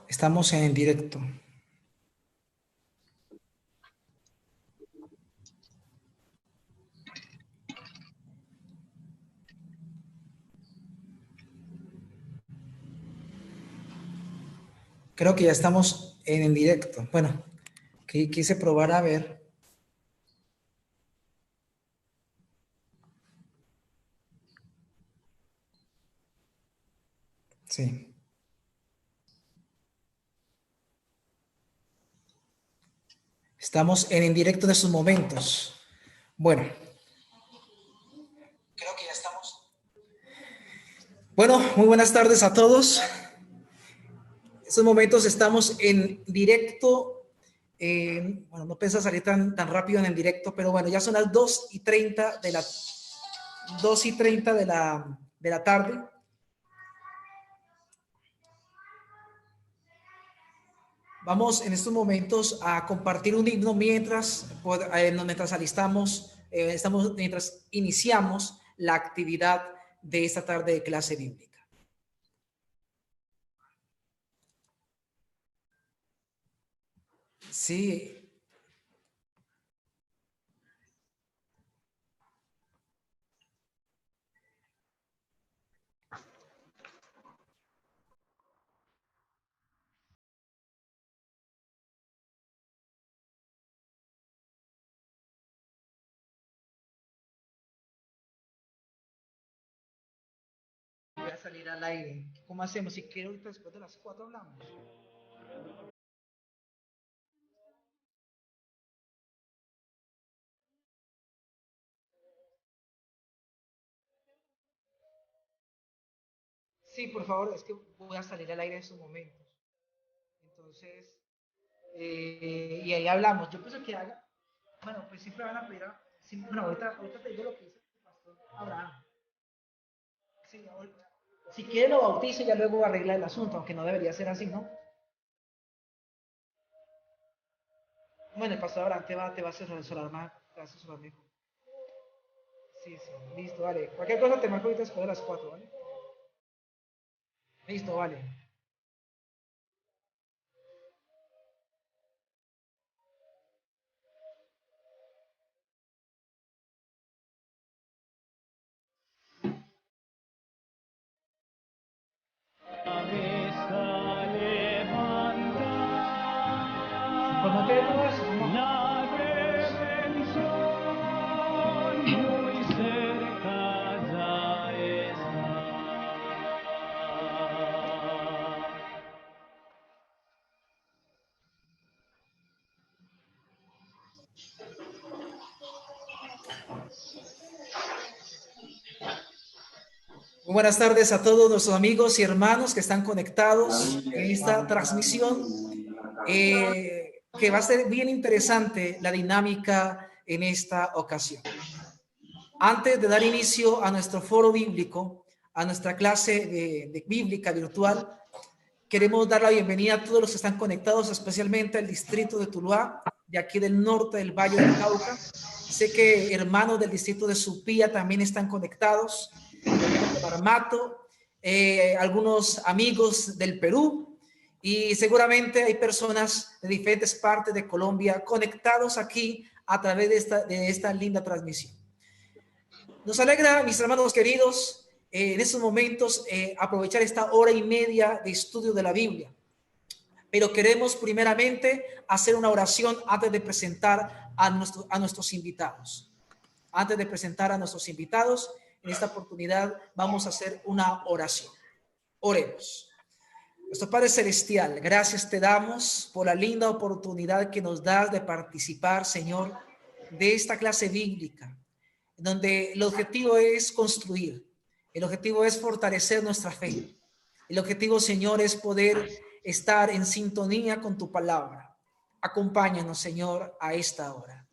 Estamos en directo. Creo que ya estamos en directo. Bueno, quise probar a ver. Sí. Estamos en directo de estos momentos. Bueno, creo que ya estamos. Bueno, muy buenas tardes a todos. En estos momentos estamos en directo. Bueno, no pensé salir tan rápido en el directo, pero bueno, ya son las 2:30 de la tarde. Vamos en estos momentos a compartir un himno mientras mientras iniciamos la actividad de esta tarde de clase bíblica. Sí. Voy a salir al aire. ¿Cómo hacemos? Si quiero, ahorita después de las 4 hablamos. Sí, por favor, es que voy a salir al aire en estos momentos. Entonces, y ahí hablamos. Yo pienso que haga. Bueno, pues siempre van a pedir bueno, ahorita te digo lo que dice el pastor Abraham. Sí, si quiere lo bautizo y ya luego arregla el asunto, aunque no debería ser así, ¿no? Bueno, el pastor Abraham te va a asesorar más, te va a asesorar mejor. Sí, sí, listo, vale. Cualquier cosa te marco ahorita después de las 4, ¿vale? Listo, vale. Pues no te detengas, no. Muy buenas tardes a todos nuestros amigos y hermanos que están conectados en esta transmisión, que va a ser bien interesante la dinámica en esta ocasión. Antes de dar inicio a nuestro foro bíblico, a nuestra clase de bíblica virtual, queremos dar la bienvenida a todos los que están conectados, especialmente al distrito de Tuluá, de aquí del norte del Valle del Cauca. Sé que hermanos del distrito de Supía también están conectados, hermanos de Marmato, algunos amigos del Perú, y seguramente hay personas de diferentes partes de Colombia conectados aquí a través de esta linda transmisión. Nos alegra, mis hermanos queridos, en estos momentos aprovechar esta hora y media de estudio de la Biblia. Pero queremos primeramente hacer una oración antes de presentar a nuestros invitados. Antes de presentar a nuestros invitados, en esta oportunidad vamos a hacer una oración. Oremos. Nuestro Padre Celestial, gracias te damos por la linda oportunidad que nos das de participar, Señor, de esta clase bíblica, donde el objetivo es construir, el objetivo es fortalecer nuestra fe. El objetivo, Señor, es poder estar en sintonía con tu palabra. Acompáñanos, Señor, a esta hora.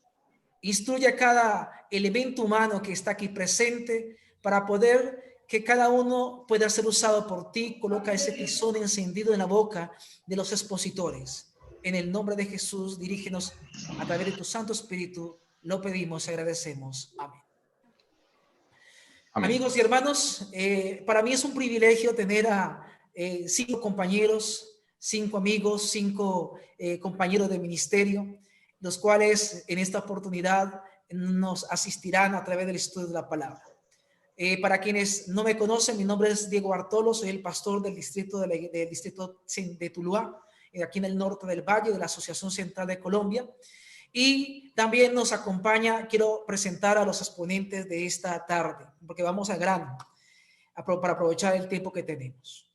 Instruye a cada elemento humano que está aquí presente para poder que cada uno pueda ser usado por ti. Coloca ese tizón encendido en la boca de los expositores. En el nombre de Jesús, dirígenos a través de tu Santo Espíritu. Lo pedimos y agradecemos. Amén. Amén. Amigos y hermanos, para mí es un privilegio tener a 5 compañeros, 5 amigos, 5 compañeros de ministerio, los cuales en esta oportunidad nos asistirán a través del estudio de la palabra. Para quienes no me conocen, mi nombre es Diego Bartolo, soy el pastor del distrito de Tuluá, aquí en el norte del Valle, de la Asociación Central de Colombia. Y también nos acompaña, quiero presentar a los exponentes de esta tarde, porque vamos a grano, para aprovechar el tiempo que tenemos.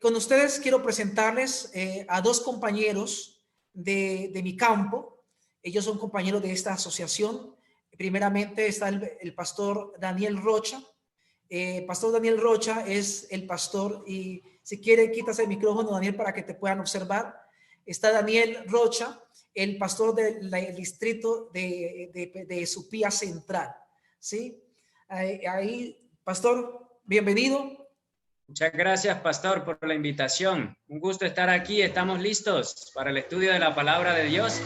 Con ustedes quiero presentarles a 2 compañeros de mi campo. Ellos son compañeros de esta asociación. Primeramente está el pastor Daniel Rocha. Pastor Daniel Rocha es el pastor, y si quiere quitas el micrófono, Daniel, para que te puedan observar. Está Daniel Rocha, el pastor del distrito de Supía Central. ¿Sí? Ahí, pastor, bienvenido. Muchas gracias, pastor, por la invitación. Un gusto estar aquí. Estamos listos para el estudio de la palabra de Dios.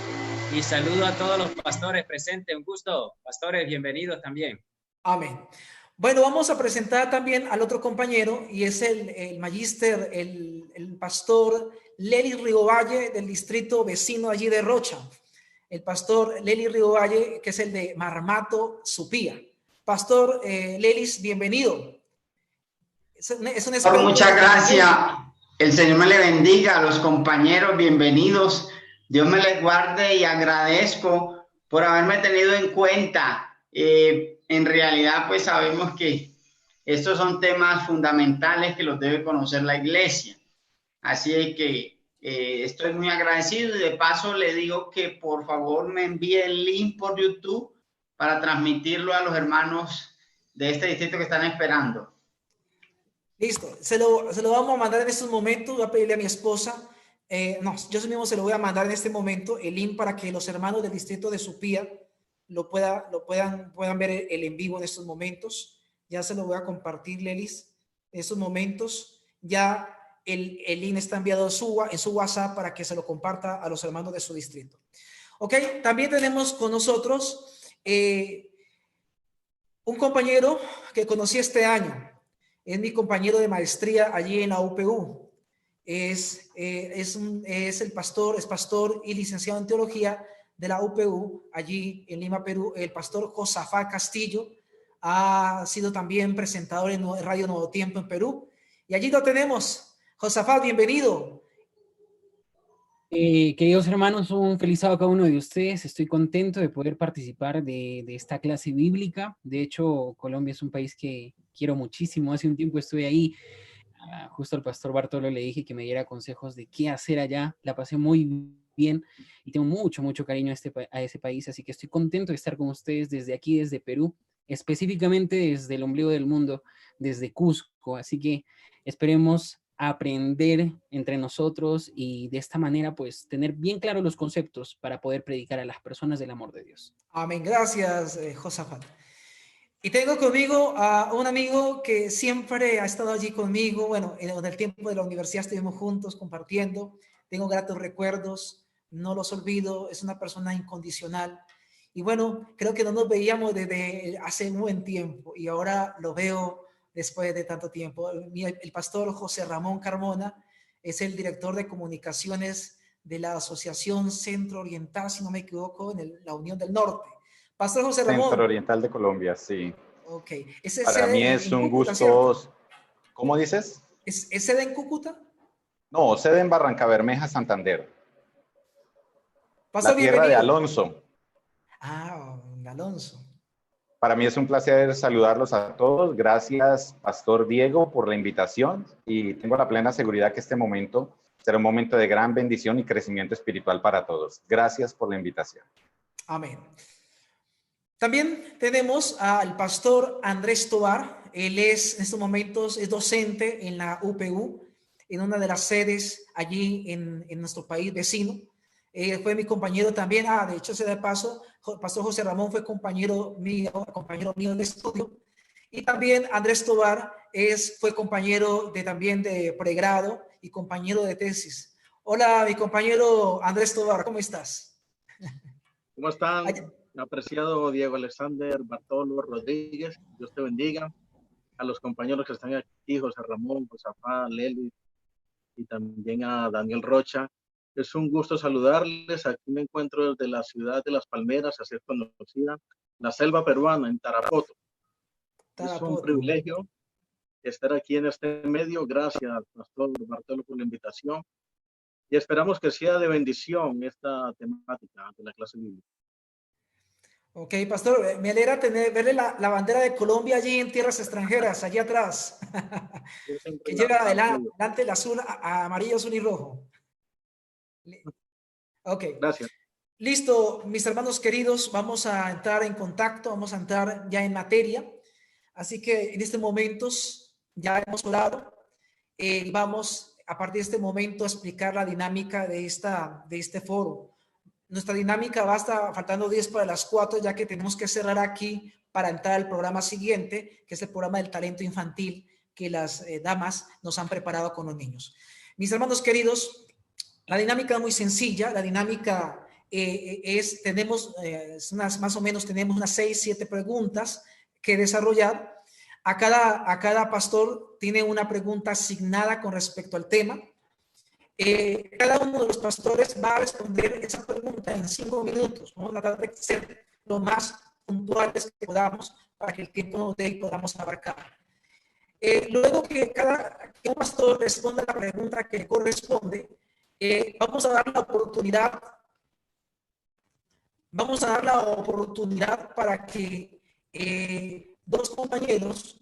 Y saludo a todos los pastores presentes. Un gusto, pastores, bienvenidos también. Amén. Bueno, vamos a presentar también al otro compañero, y es el magíster, el pastor Lely Rigovalle, del distrito vecino allí de Rocha. El pastor Lely Rigovalle, que es el de Marmato, Supía. Pastor Lelis, bienvenido. Muchas gracias. El Señor me le bendiga. A los compañeros, bienvenidos. Dios me les guarde y agradezco por haberme tenido en cuenta. En realidad, pues sabemos que estos son temas fundamentales que los debe conocer la iglesia. Así es que estoy muy agradecido, y de paso le digo que por favor me envíe el link por YouTube para transmitirlo a los hermanos de este distrito que están esperando. Listo, se lo vamos a mandar en estos momentos. Voy a pedirle a mi esposa, yo mismo se lo voy a mandar en este momento, el link, para que los hermanos del distrito de Supía puedan ver el en vivo en estos momentos. Ya se lo voy a compartir, Lelis, en estos momentos. Ya el link está enviado en su WhatsApp para que se lo comparta a los hermanos de su distrito. Ok, también tenemos con nosotros un compañero que conocí este año. Es mi compañero de maestría allí en la UPU. Es el pastor, es pastor y licenciado en teología de la UPU, allí en Lima, Perú. El pastor Josafat Castillo ha sido también presentador en Radio Nuevo Tiempo en Perú. Y allí lo tenemos. Josafat, bienvenido. Queridos hermanos, un feliz sábado a cada uno de ustedes. Estoy contento de poder participar de esta clase bíblica. De hecho, Colombia es un país que quiero muchísimo. Hace un tiempo estuve ahí. Justo al pastor Bartolo le dije que me diera consejos de qué hacer allá. La pasé muy bien y tengo mucho cariño a ese país. Así que estoy contento de estar con ustedes desde aquí, desde Perú, específicamente desde el ombligo del mundo, desde Cusco. Así que esperemos aprender entre nosotros y de esta manera pues tener bien claros los conceptos para poder predicar a las personas del amor de Dios. Amén. Gracias, Josafat. Y tengo conmigo a un amigo que siempre ha estado allí conmigo. Bueno, en el tiempo de la universidad estuvimos juntos compartiendo. Tengo gratos recuerdos, no los olvido. Es una persona incondicional. Y bueno, creo que no nos veíamos desde hace un buen tiempo, y ahora lo veo después de tanto tiempo. El pastor José Ramón Carmona es el director de comunicaciones de la Asociación Centro Oriental, si no me equivoco, en la Unión del Norte. Pastor José Ramón. Centro Oriental de Colombia, sí. Ok. Para mí es un gusto. ¿Cómo dices? ¿Es sede en Cúcuta? No, sede en Barrancabermeja, Santander. Pastor, la tierra de Alonso. Ah, Alonso. Para mí es un placer saludarlos a todos. Gracias, Pastor Diego, por la invitación, y tengo la plena seguridad que este momento será un momento de gran bendición y crecimiento espiritual para todos. Gracias por la invitación. Amén. También tenemos al pastor Andrés Tovar. Él es, en estos momentos, es docente en la UPU, en una de las sedes allí en nuestro país vecino. Fue mi compañero también. De hecho, se de paso, pastor José Ramón fue compañero mío de estudio. Y también Andrés Tovar fue compañero también de pregrado y compañero de tesis. Hola, mi compañero Andrés Tovar, ¿cómo estás? ¿Cómo están? Apreciado Diego Alexander Bartolo Rodríguez, Dios te bendiga. A los compañeros que están aquí, José Ramón, Josafat, Lely, y también a Daniel Rocha. Es un gusto saludarles. Aquí me encuentro desde la ciudad de Las Palmeras, a ser conocida, la selva peruana, en Tarapoto. Es un privilegio estar aquí en este medio. Gracias, Pastor Bartolo, por la invitación. Y esperamos que sea de bendición esta temática de la clase bíblica. Ok, pastor, me alegra verle la bandera de Colombia allí en tierras extranjeras, allí atrás, que lleva adelante el azul, amarillo, azul y rojo. Ok. Gracias. Listo, mis hermanos queridos, vamos a entrar en contacto, vamos a entrar ya en materia. Así que en estos momentos ya hemos orado y vamos a partir de este momento a explicar la dinámica de este foro. Nuestra dinámica va a estar faltando 10 para las 4, ya que tenemos que cerrar aquí para entrar al programa siguiente, que es el programa del talento infantil que las damas nos han preparado con los niños. Mis hermanos queridos, la dinámica es muy sencilla. La dinámica tenemos más o menos tenemos unas 6, 7 preguntas que desarrollar. A cada pastor tiene una pregunta asignada con respecto al tema. Cada uno de los pastores va a responder esa pregunta en 5 minutos. Vamos a tratar de ser lo más puntuales que podamos para que el tiempo nos dé y podamos abarcar. Luego que un pastor responda la pregunta que le corresponde, vamos a dar la oportunidad para que dos compañeros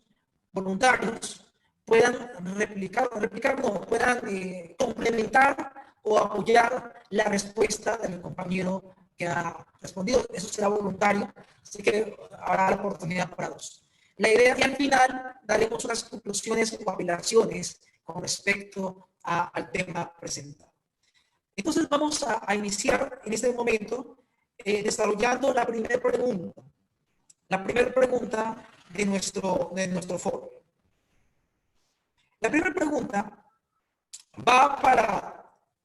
voluntarios puedan puedan complementar o apoyar la respuesta del compañero que ha respondido. Eso será voluntario, así que habrá la oportunidad para dos. La idea es que al final daremos unas conclusiones o apelaciones con respecto al tema presentado. Entonces vamos a iniciar en este momento desarrollando la primera pregunta. La primera pregunta de nuestro foro. La primera pregunta va para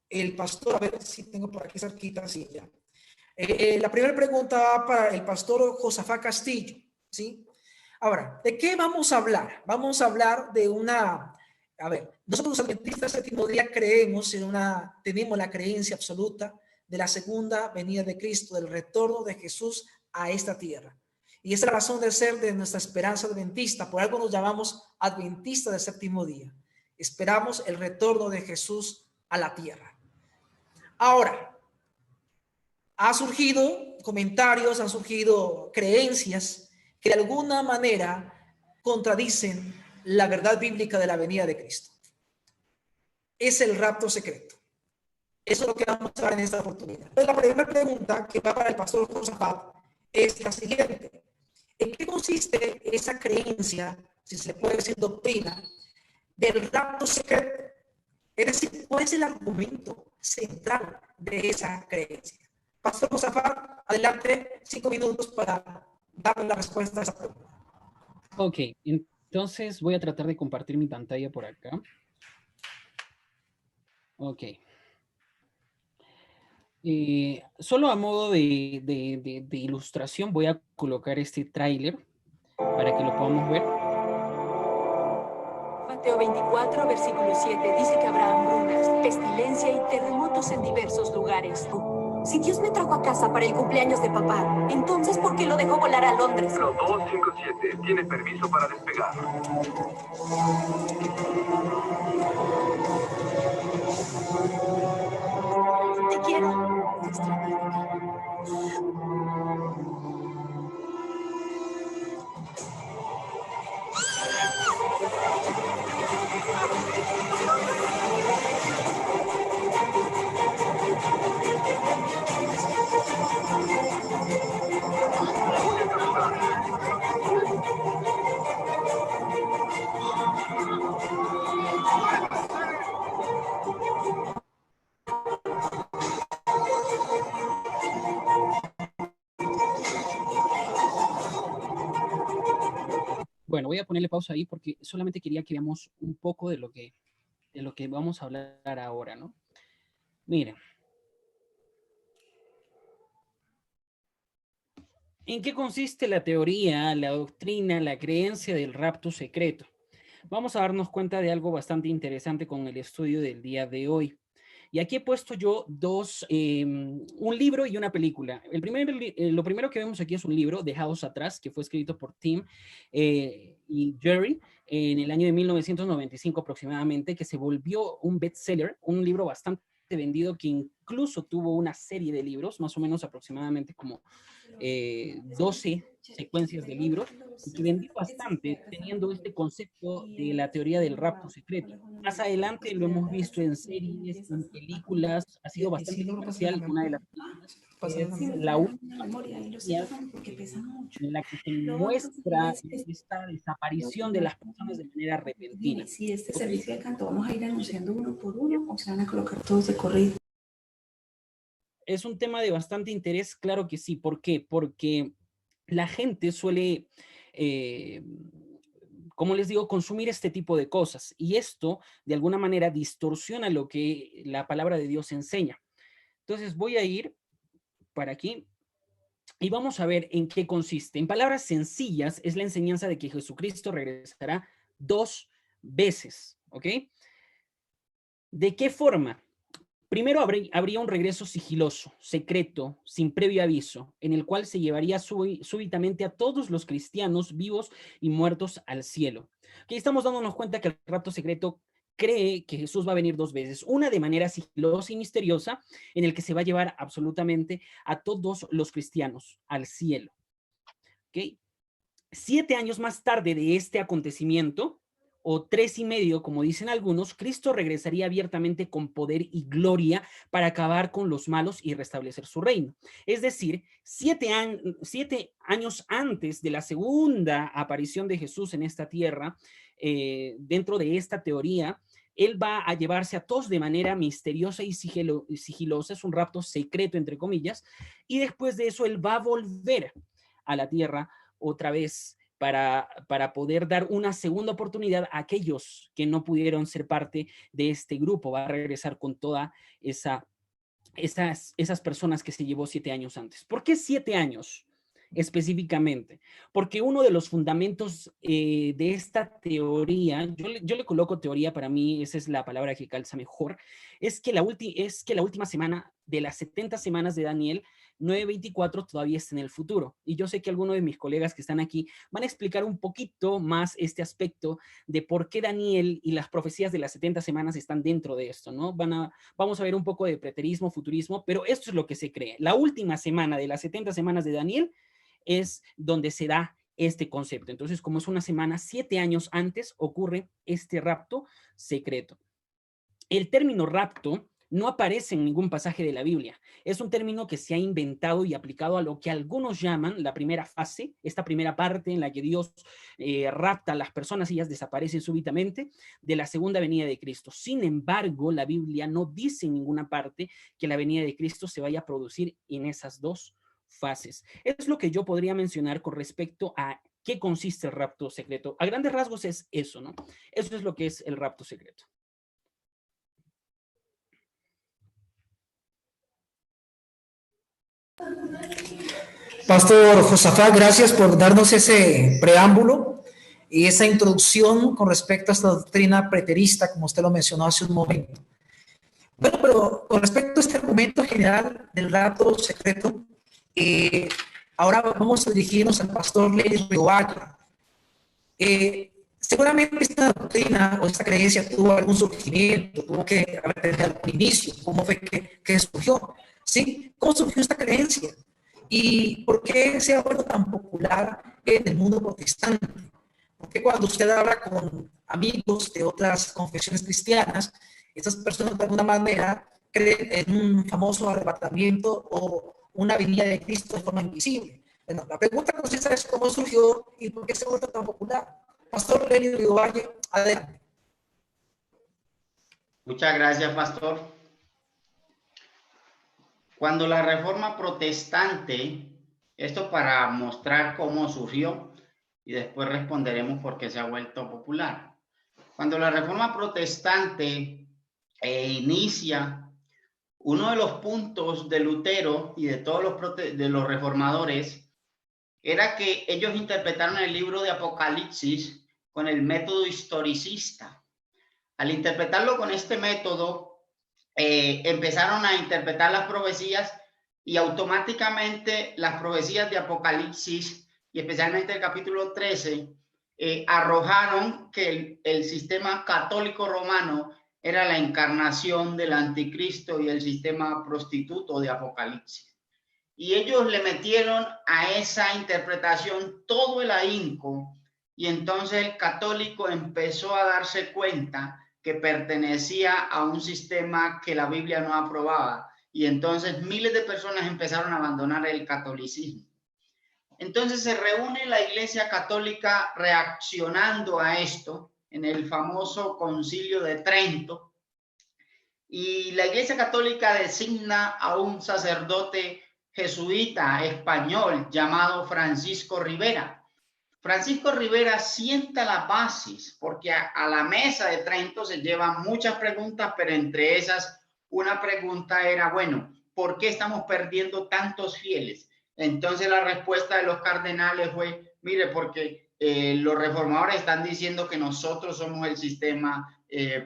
el pastor, a ver si tengo por aquí cerquita, sí, ya. La primera pregunta va para el pastor Josafat Castillo, ¿sí? Ahora, ¿de qué vamos a hablar? Vamos a hablar de nosotros los adventistas del séptimo día tenemos la creencia absoluta de la segunda venida de Cristo, del retorno de Jesús a esta tierra. Y esa es la razón de ser de nuestra esperanza adventista. Por algo nos llamamos adventistas del séptimo día. Esperamos el retorno de Jesús a la tierra. Ahora, han surgido comentarios, han surgido creencias que de alguna manera contradicen la verdad bíblica de la venida de Cristo. Es el rapto secreto. Eso es lo que vamos a ver en esta oportunidad. Entonces, la primera pregunta que va para el pastor Josafat es la siguiente. ¿En qué consiste esa creencia, si se le puede decir doctrina, del rapto secreto? Es decir, ¿cuál es el argumento central de esa creencia? Pastor Josafat, adelante, 5 minutos para darle la respuesta a esa pregunta. Ok, entonces voy a tratar de compartir mi pantalla por acá. Ok. Solo a modo de ilustración voy a colocar este tráiler para que lo podamos ver. Mateo 24, versículo 7 dice que habrá hambrunas, pestilencia y terremotos en diversos lugares. Si Dios me trajo a casa para el cumpleaños de papá, entonces ¿por qué lo dejó volar a Londres? Los 257 tiene permiso para despegar. Te quiero. Bueno, voy a ponerle pausa ahí porque solamente quería que veamos un poco de lo que vamos a hablar ahora, ¿no? Mira. ¿En qué consiste la teoría, la doctrina, la creencia del rapto secreto? vamos a darnos cuenta de algo bastante interesante con el estudio del día de hoy. Y aquí he puesto yo un libro y una película. Lo primero que vemos aquí es un libro, Dejados Atrás, que fue escrito por Tim y Jerry en el año de 1995 aproximadamente, que se volvió un bestseller, un libro bastante vendido que incluso tuvo una serie de libros, más o menos aproximadamente como 12 secuencias de libros, y que vendió bastante teniendo este concepto de la teoría del rapto secreto. Más adelante lo hemos visto en series, en películas, ha sido bastante comercial. Una de las películas es la última en la que se muestra esta desaparición de las personas de manera repentina. Si este servicio de canto vamos a ir anunciando uno por uno o se van a colocar todos de corrido. Es un tema de bastante interés, claro que sí. ¿Por qué? Porque la gente suele, como les digo, consumir este tipo de cosas, y esto de alguna manera distorsiona lo que la palabra de Dios enseña. Entonces voy a ir para aquí y vamos a ver en qué consiste. En palabras sencillas, es la enseñanza de que Jesucristo regresará 2 veces, ¿ok? ¿De qué forma? Primero habría un regreso sigiloso, secreto, sin previo aviso, en el cual se llevaría súbitamente a todos los cristianos vivos y muertos al cielo. Aquí estamos dándonos cuenta que el rapto secreto cree que Jesús va a venir 2 veces, una de manera sigilosa y misteriosa, en el que se va a llevar absolutamente a todos los cristianos al cielo. ¿Okay? 7 años más tarde de este acontecimiento, o 3 y medio, como dicen algunos, Cristo regresaría abiertamente con poder y gloria para acabar con los malos y restablecer su reino. Es decir, 7 años antes de la segunda aparición de Jesús en esta tierra, dentro de esta teoría, él va a llevarse a todos de manera misteriosa y sigilosa, es un rapto secreto, entre comillas, y después de eso él va a volver a la tierra otra vez para poder dar una segunda oportunidad a aquellos que no pudieron ser parte de este grupo. Va a regresar con toda esas personas que se llevó 7 años antes. ¿Por qué 7 años específicamente? Porque uno de los fundamentos de esta teoría, yo le coloco teoría, para mí esa es la palabra que calza mejor, es que la última semana de las 70 semanas de Daniel 9:24 todavía está en el futuro. Y yo sé que algunos de mis colegas que están aquí van a explicar un poquito más este aspecto de por qué Daniel y las profecías de las 70 semanas están dentro de esto, ¿no? Vamos a ver un poco de preterismo, futurismo, pero esto es lo que se cree. La última semana de las 70 semanas de Daniel es donde se da este concepto. Entonces, como es una semana, 7 años antes ocurre este rapto secreto. El término rapto no aparece en ningún pasaje de la Biblia. Es un término que se ha inventado y aplicado a lo que algunos llaman la primera fase, esta primera parte en la que Dios rapta a las personas y ellas desaparecen súbitamente, de la segunda venida de Cristo. Sin embargo, la Biblia no dice en ninguna parte que la venida de Cristo se vaya a producir en esas 2 fases. Es lo que yo podría mencionar con respecto a qué consiste el rapto secreto. A grandes rasgos es eso, ¿no? Eso es lo que es el rapto secreto. Pastor Josafat, gracias por darnos ese preámbulo y esa introducción con respecto a esta doctrina preterista, como usted lo mencionó hace un momento. Bueno, pero con respecto a este argumento general del rapto secreto, ahora vamos a dirigirnos al pastor Lenis Riovalle. Seguramente esta doctrina o esta creencia tuvo algún surgimiento, tuvo que haber tenido algún inicio. ¿Cómo fue que surgió? ¿Sí? ¿Cómo surgió esta creencia? ¿Y por qué se ha vuelto tan popular en el mundo protestante? Porque cuando usted habla con amigos de otras confesiones cristianas, estas personas de alguna manera creen en un famoso arrebatamiento o una venida de Cristo de forma invisible. Bueno, la pregunta consiste es cómo surgió y por qué se ha vuelto tan popular. Pastor Lenis Riovalle, adelante. Muchas gracias, pastor. Cuando la Reforma Protestante, esto para mostrar cómo surgió y después responderemos por qué se ha vuelto popular. Cuando la Reforma Protestante inicia, uno de los puntos de Lutero y de todos los reformadores era que ellos interpretaron el libro de Apocalipsis con el método historicista. Al interpretarlo con este método, empezaron a interpretar las profecías y automáticamente las profecías de Apocalipsis, y especialmente el capítulo 13, arrojaron que el sistema católico romano era la encarnación del anticristo y el sistema prostituto de Apocalipsis. Y ellos le metieron a esa interpretación todo el ahínco, y entonces el católico empezó a darse cuenta que pertenecía a un sistema que la Biblia no aprobaba, y entonces miles de personas empezaron a abandonar el catolicismo. Entonces se reúne la Iglesia Católica reaccionando a esto en el famoso Concilio de Trento, y la Iglesia Católica designa a un sacerdote jesuita español llamado Francisco Rivera. Francisco Rivera sienta las bases, porque a la mesa de Trento se llevan muchas preguntas, pero entre esas una pregunta era, bueno, ¿por qué estamos perdiendo tantos fieles? Entonces la respuesta de los cardenales fue, mire, porque los reformadores están diciendo que nosotros somos el sistema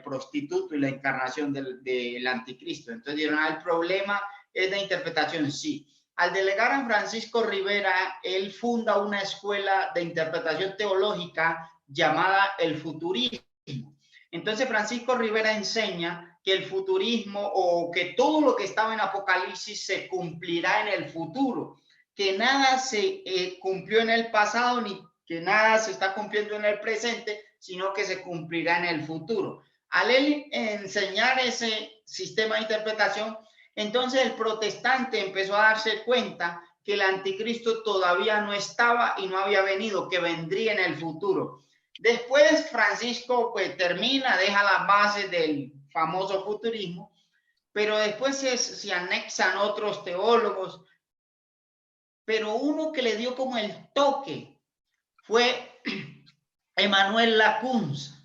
prostituto y la encarnación del anticristo. Entonces dijeron, el problema es la interpretación, sí. Al delegar a Francisco Rivera, él funda una escuela de interpretación teológica llamada el futurismo. Entonces Francisco Rivera enseña que el futurismo, o que todo lo que estaba en Apocalipsis se cumplirá en el futuro, que nada se cumplió en el pasado ni que nada se está cumpliendo en el presente, sino que se cumplirá en el futuro. Al él enseñar ese sistema de interpretación, entonces el protestante empezó a darse cuenta que el anticristo todavía no estaba y no había venido, que vendría en el futuro. Después Francisco pues termina, deja las bases del famoso futurismo, pero después se anexan otros teólogos, pero uno que le dio como el toque fue Emanuel Lacunza,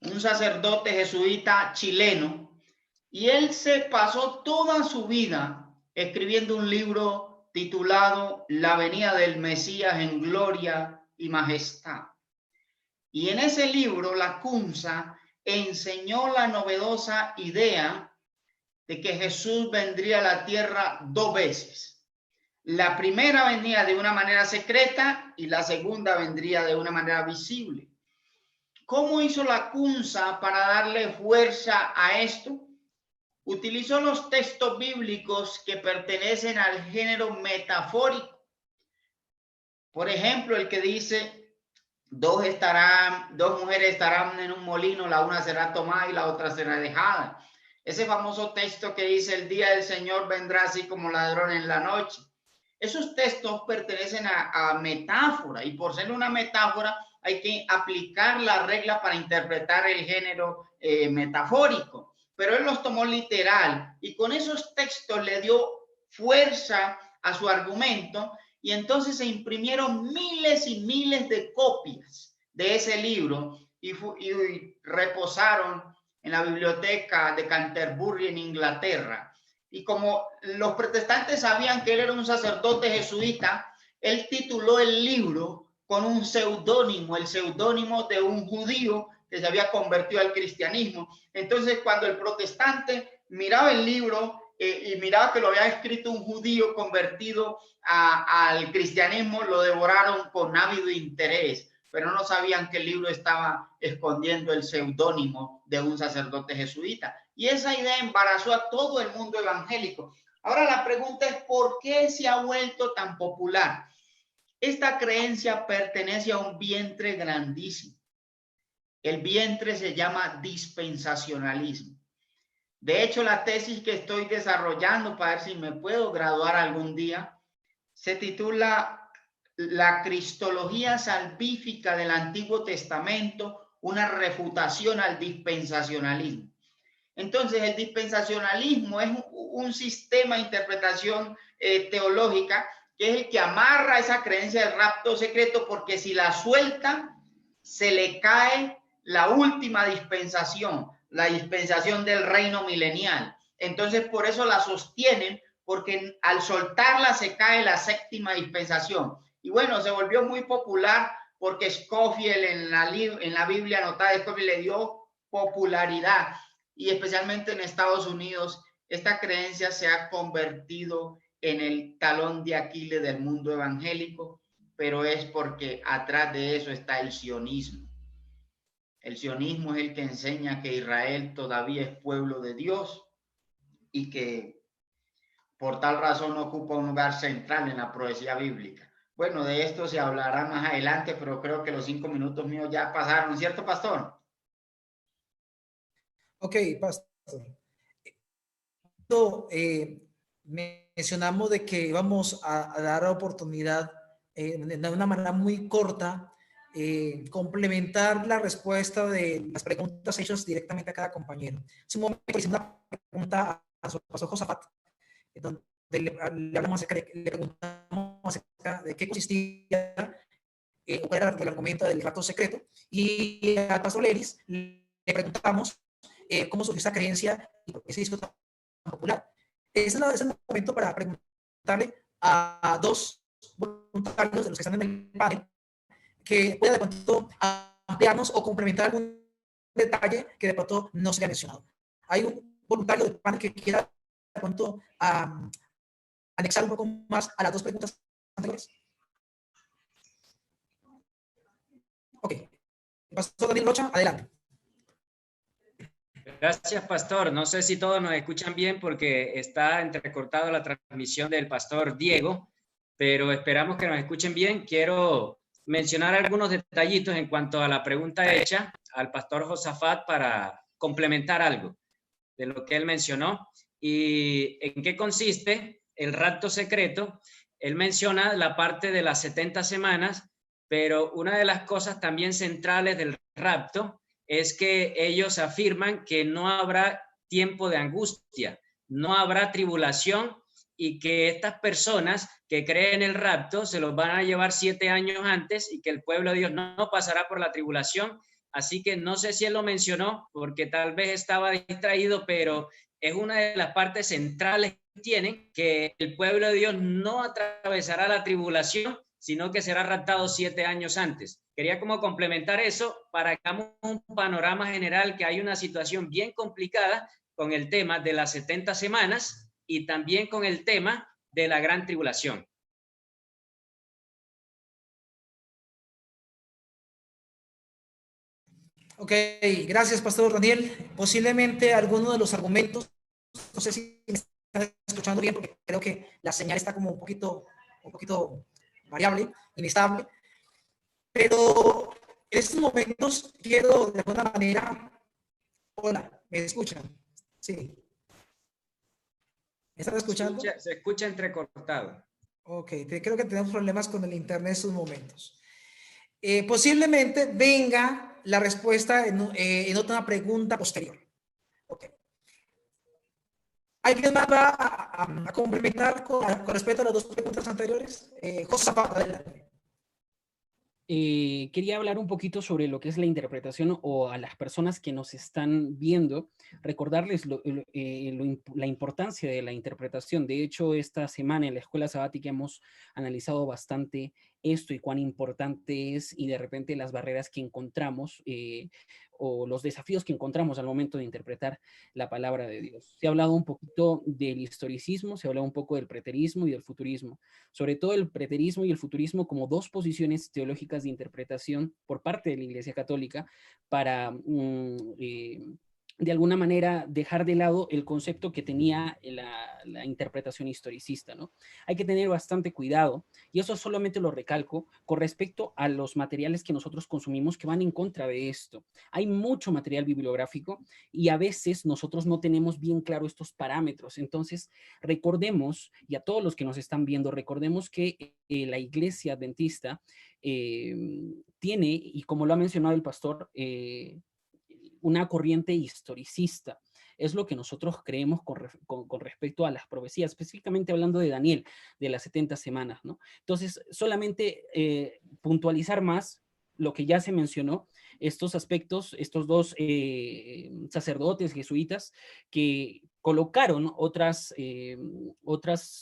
un sacerdote jesuita chileno, y él se pasó toda su vida escribiendo un libro titulado La venida del Mesías en gloria y majestad. Y en ese libro Lacunza enseñó la novedosa idea de que Jesús vendría a la tierra dos veces. La primera vendría de una manera secreta y la segunda vendría de una manera visible. ¿Cómo hizo Lacunza para darle fuerza a esto? Utilizó los textos bíblicos que pertenecen al género metafórico. Por ejemplo, el que dice, dos mujeres estarán en un molino, la una será tomada y la otra será dejada. Ese famoso texto que dice, el día del Señor vendrá así como ladrón en la noche. Esos textos pertenecen a metáfora, y por ser una metáfora hay que aplicar la regla para interpretar el género metafórico. Pero él los tomó literal y con esos textos le dio fuerza a su argumento, y entonces se imprimieron miles y miles de copias de ese libro y reposaron en la biblioteca de Canterbury en Inglaterra. Y como los protestantes sabían que él era un sacerdote jesuita, él tituló el libro con un seudónimo, el seudónimo de un judío que se había convertido al cristianismo. Entonces, cuando el protestante miraba el libro y miraba que lo había escrito un judío convertido al cristianismo, lo devoraron con ávido interés, pero no sabían que el libro estaba escondiendo el seudónimo de un sacerdote jesuita. Y esa idea embarazó a todo el mundo evangélico. Ahora la pregunta es, ¿por qué se ha vuelto tan popular? Esta creencia pertenece a un vientre grandísimo. El vientre se llama dispensacionalismo. De hecho, la tesis que estoy desarrollando para ver si me puedo graduar algún día se titula La Cristología Salvífica del Antiguo Testamento, una refutación al dispensacionalismo. Entonces, el dispensacionalismo es un sistema de interpretación teológica que es el que amarra esa creencia del rapto secreto, porque si la suelta, se le cae la última dispensación, la dispensación del reino milenial. Entonces, por eso la sostienen, porque al soltarla se cae la séptima dispensación. Y bueno, se volvió muy popular porque Scofield en la Biblia anotada, Scofield le dio popularidad, y especialmente en Estados Unidos, esta creencia se ha convertido en el talón de Aquiles del mundo evangélico, pero es porque atrás de eso está el sionismo. El sionismo es el que enseña que Israel todavía es pueblo de Dios y que por tal razón ocupa un lugar central en la profecía bíblica. Bueno, de esto se hablará más adelante, pero creo que los 5 minutos míos ya pasaron, ¿cierto, pastor? Ok, pastor. Mencionamos de que íbamos a dar la oportunidad de una manera muy corta, complementar la respuesta de las preguntas hechas directamente a cada compañero. Es un momento que hice una pregunta a su pastor Josafat, donde le preguntamos acerca de qué consistía, cuál era el argumento del rato secreto, y al pastor Leris le preguntamos cómo surgió esa creencia y por qué se hizo tan popular. Es el momento para preguntarle a dos voluntarios de los que están en el panel que pueda de pronto ampliarnos o complementar algún detalle que de pronto no se haya mencionado. ¿Hay un voluntario del panel que quiera de pronto anexar un poco más a las dos preguntas anteriores? Ok. Pastor Daniel Rocha, adelante. Gracias, pastor. No sé si todos nos escuchan bien porque está entrecortado la transmisión del pastor Diego, pero esperamos que nos escuchen bien. Quiero mencionar algunos detallitos en cuanto a la pregunta hecha al pastor Josafat para complementar algo de lo que él mencionó. ¿Y en qué consiste el rapto secreto? Él menciona la parte de las 70 semanas, pero una de las cosas también centrales del rapto es que ellos afirman que no habrá tiempo de angustia, no habrá tribulación, y que estas personas que creen el rapto se los van a llevar 7 años antes y que el pueblo de Dios no pasará por la tribulación. Así que no sé si él lo mencionó porque tal vez estaba distraído, pero es una de las partes centrales que tienen, que el pueblo de Dios no atravesará la tribulación, sino que será raptado 7 años antes. Quería como complementar eso para que hagamos un panorama general, que hay una situación bien complicada con el tema de las 70 semanas y también con el tema de la gran tribulación. Ok, gracias, pastor Daniel. Posiblemente alguno de los argumentos, no sé si me están escuchando bien, porque creo que la señal está como un poquito variable, inestable, pero en estos momentos quiero de alguna manera, hola, ¿me escuchan? Sí. ¿Me están escuchando? Se escucha entrecortado. Ok, creo que tenemos problemas con el internet en estos momentos. Posiblemente venga la respuesta en otra pregunta posterior. Ok. ¿Alguien más va a complementar con respecto a las dos preguntas anteriores? Josafat, adelante. Quería hablar un poquito sobre lo que es la interpretación, o a las personas que nos están viendo, recordarles la importancia de la interpretación. De hecho, esta semana en la escuela sabática hemos analizado bastante esto y cuán importante es, y de repente las barreras que encontramos o los desafíos que encontramos al momento de interpretar la palabra de Dios. Se ha hablado un poquito del historicismo, se ha hablado un poco del preterismo y del futurismo, sobre todo el preterismo y el futurismo como dos posiciones teológicas de interpretación por parte de la Iglesia Católica para de alguna manera dejar de lado el concepto que tenía la interpretación historicista, ¿no? Hay que tener bastante cuidado, y eso solamente lo recalco con respecto a los materiales que nosotros consumimos que van en contra de esto. Hay mucho material bibliográfico y a veces nosotros no tenemos bien claro estos parámetros. Entonces, recordemos, y a todos los que nos están viendo, recordemos que la Iglesia Adventista tiene, y como lo ha mencionado el pastor, una corriente historicista. Es lo que nosotros creemos con respecto a las profecías, específicamente hablando de Daniel, de las 70 semanas, ¿no? Entonces, solamente puntualizar más lo que ya se mencionó, estos aspectos, estos dos sacerdotes jesuitas que colocaron otras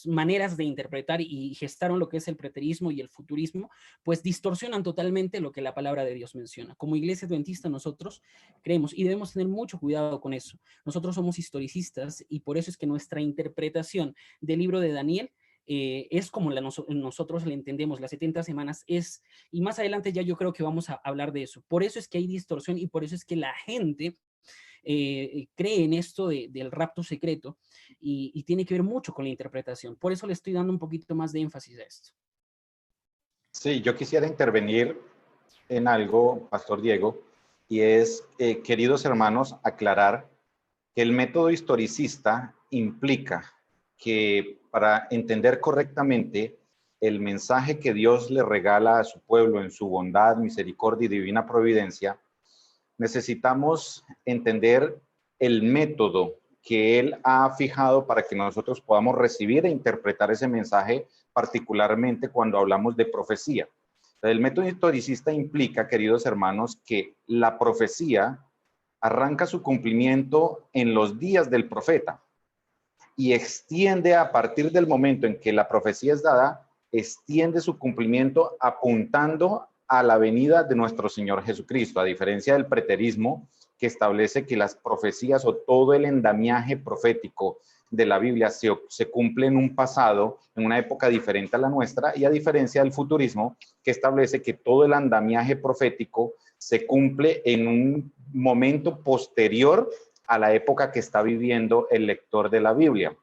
maneras de interpretar y gestaron lo que es el preterismo y el futurismo, pues distorsionan totalmente lo que la palabra de Dios menciona. Como iglesia adventista nosotros creemos y debemos tener mucho cuidado con eso. Nosotros somos historicistas y por eso es que nuestra interpretación del libro de Daniel es como nosotros le entendemos, las 70 semanas es, y más adelante ya yo creo que vamos a hablar de eso. Por eso es que hay distorsión y por eso es que la gente cree en esto del rapto secreto y tiene que ver mucho con la interpretación. Por eso le estoy dando un poquito más de énfasis a esto. Sí, yo quisiera intervenir en algo, Pastor Diego, y es, queridos hermanos, aclarar que el método historicista implica que para entender correctamente el mensaje que Dios le regala a su pueblo en su bondad, misericordia y divina providencia, necesitamos entender el método que Él ha fijado para que nosotros podamos recibir e interpretar ese mensaje, particularmente cuando hablamos de profecía. El método historicista implica, queridos hermanos, que la profecía arranca su cumplimiento en los días del profeta y extiende a partir del momento en que la profecía es dada, extiende su cumplimiento apuntando a la venida de nuestro Señor Jesucristo, a diferencia del preterismo que establece que las profecías o todo el andamiaje profético de la Biblia se cumple en un pasado, en una época diferente a la nuestra, y a diferencia del futurismo que establece que todo el andamiaje profético se cumple en un momento posterior a la época que está viviendo el lector de la Biblia.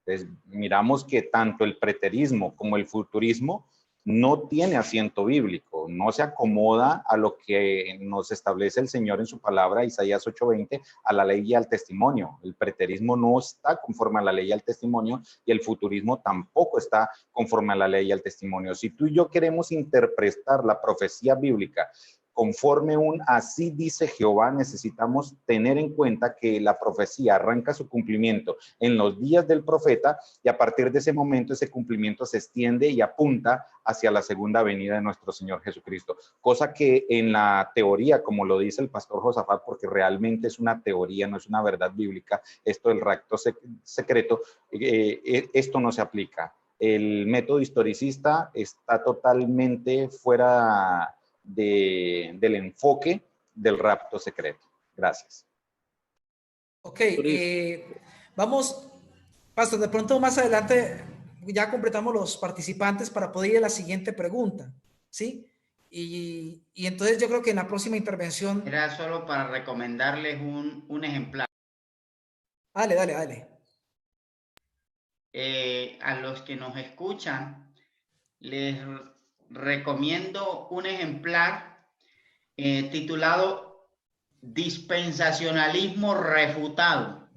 Entonces, miramos que tanto el preterismo como el futurismo no tiene asiento bíblico, no se acomoda a lo que nos establece el Señor en su palabra, Isaías 8:20, a la ley y al testimonio. El preterismo no está conforme a la ley y al testimonio, y el futurismo tampoco está conforme a la ley y al testimonio. Si tú y yo queremos interpretar la profecía bíblica conforme un así dice Jehová, necesitamos tener en cuenta que la profecía arranca su cumplimiento en los días del profeta y a partir de ese momento ese cumplimiento se extiende y apunta hacia la segunda venida de nuestro Señor Jesucristo. Cosa que en la teoría, como lo dice el pastor Josafat, porque realmente es una teoría, no es una verdad bíblica, esto del rapto secreto, esto no se aplica. El método historicista está totalmente fuera del enfoque del rapto secreto. Gracias. Ok, vamos, Pastor, de pronto más adelante ya completamos los participantes para poder ir a la siguiente pregunta, ¿sí? Y entonces yo creo que en la próxima intervención... Era solo para recomendarles un ejemplar. Dale. A los que nos escuchan, les recomiendo un ejemplar titulado Dispensacionalismo refutado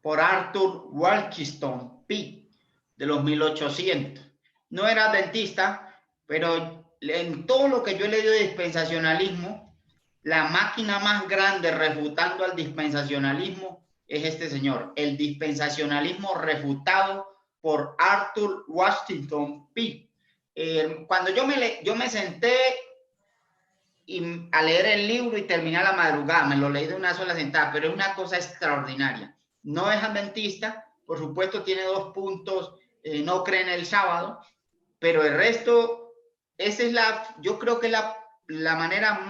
por Arthur Walkiston Pitt de los 1800. No era adventista, pero en todo lo que yo he leído de dispensacionalismo, la máquina más grande refutando al dispensacionalismo es este señor, el dispensacionalismo refutado por Arthur Walkiston Pitt. Cuando yo me senté a leer el libro y terminé a la madrugada, me lo leí de una sola sentada, pero es una cosa extraordinaria. No es adventista, por supuesto tiene 2 puntos, no cree en el sábado, pero el resto, esa es yo creo que la manera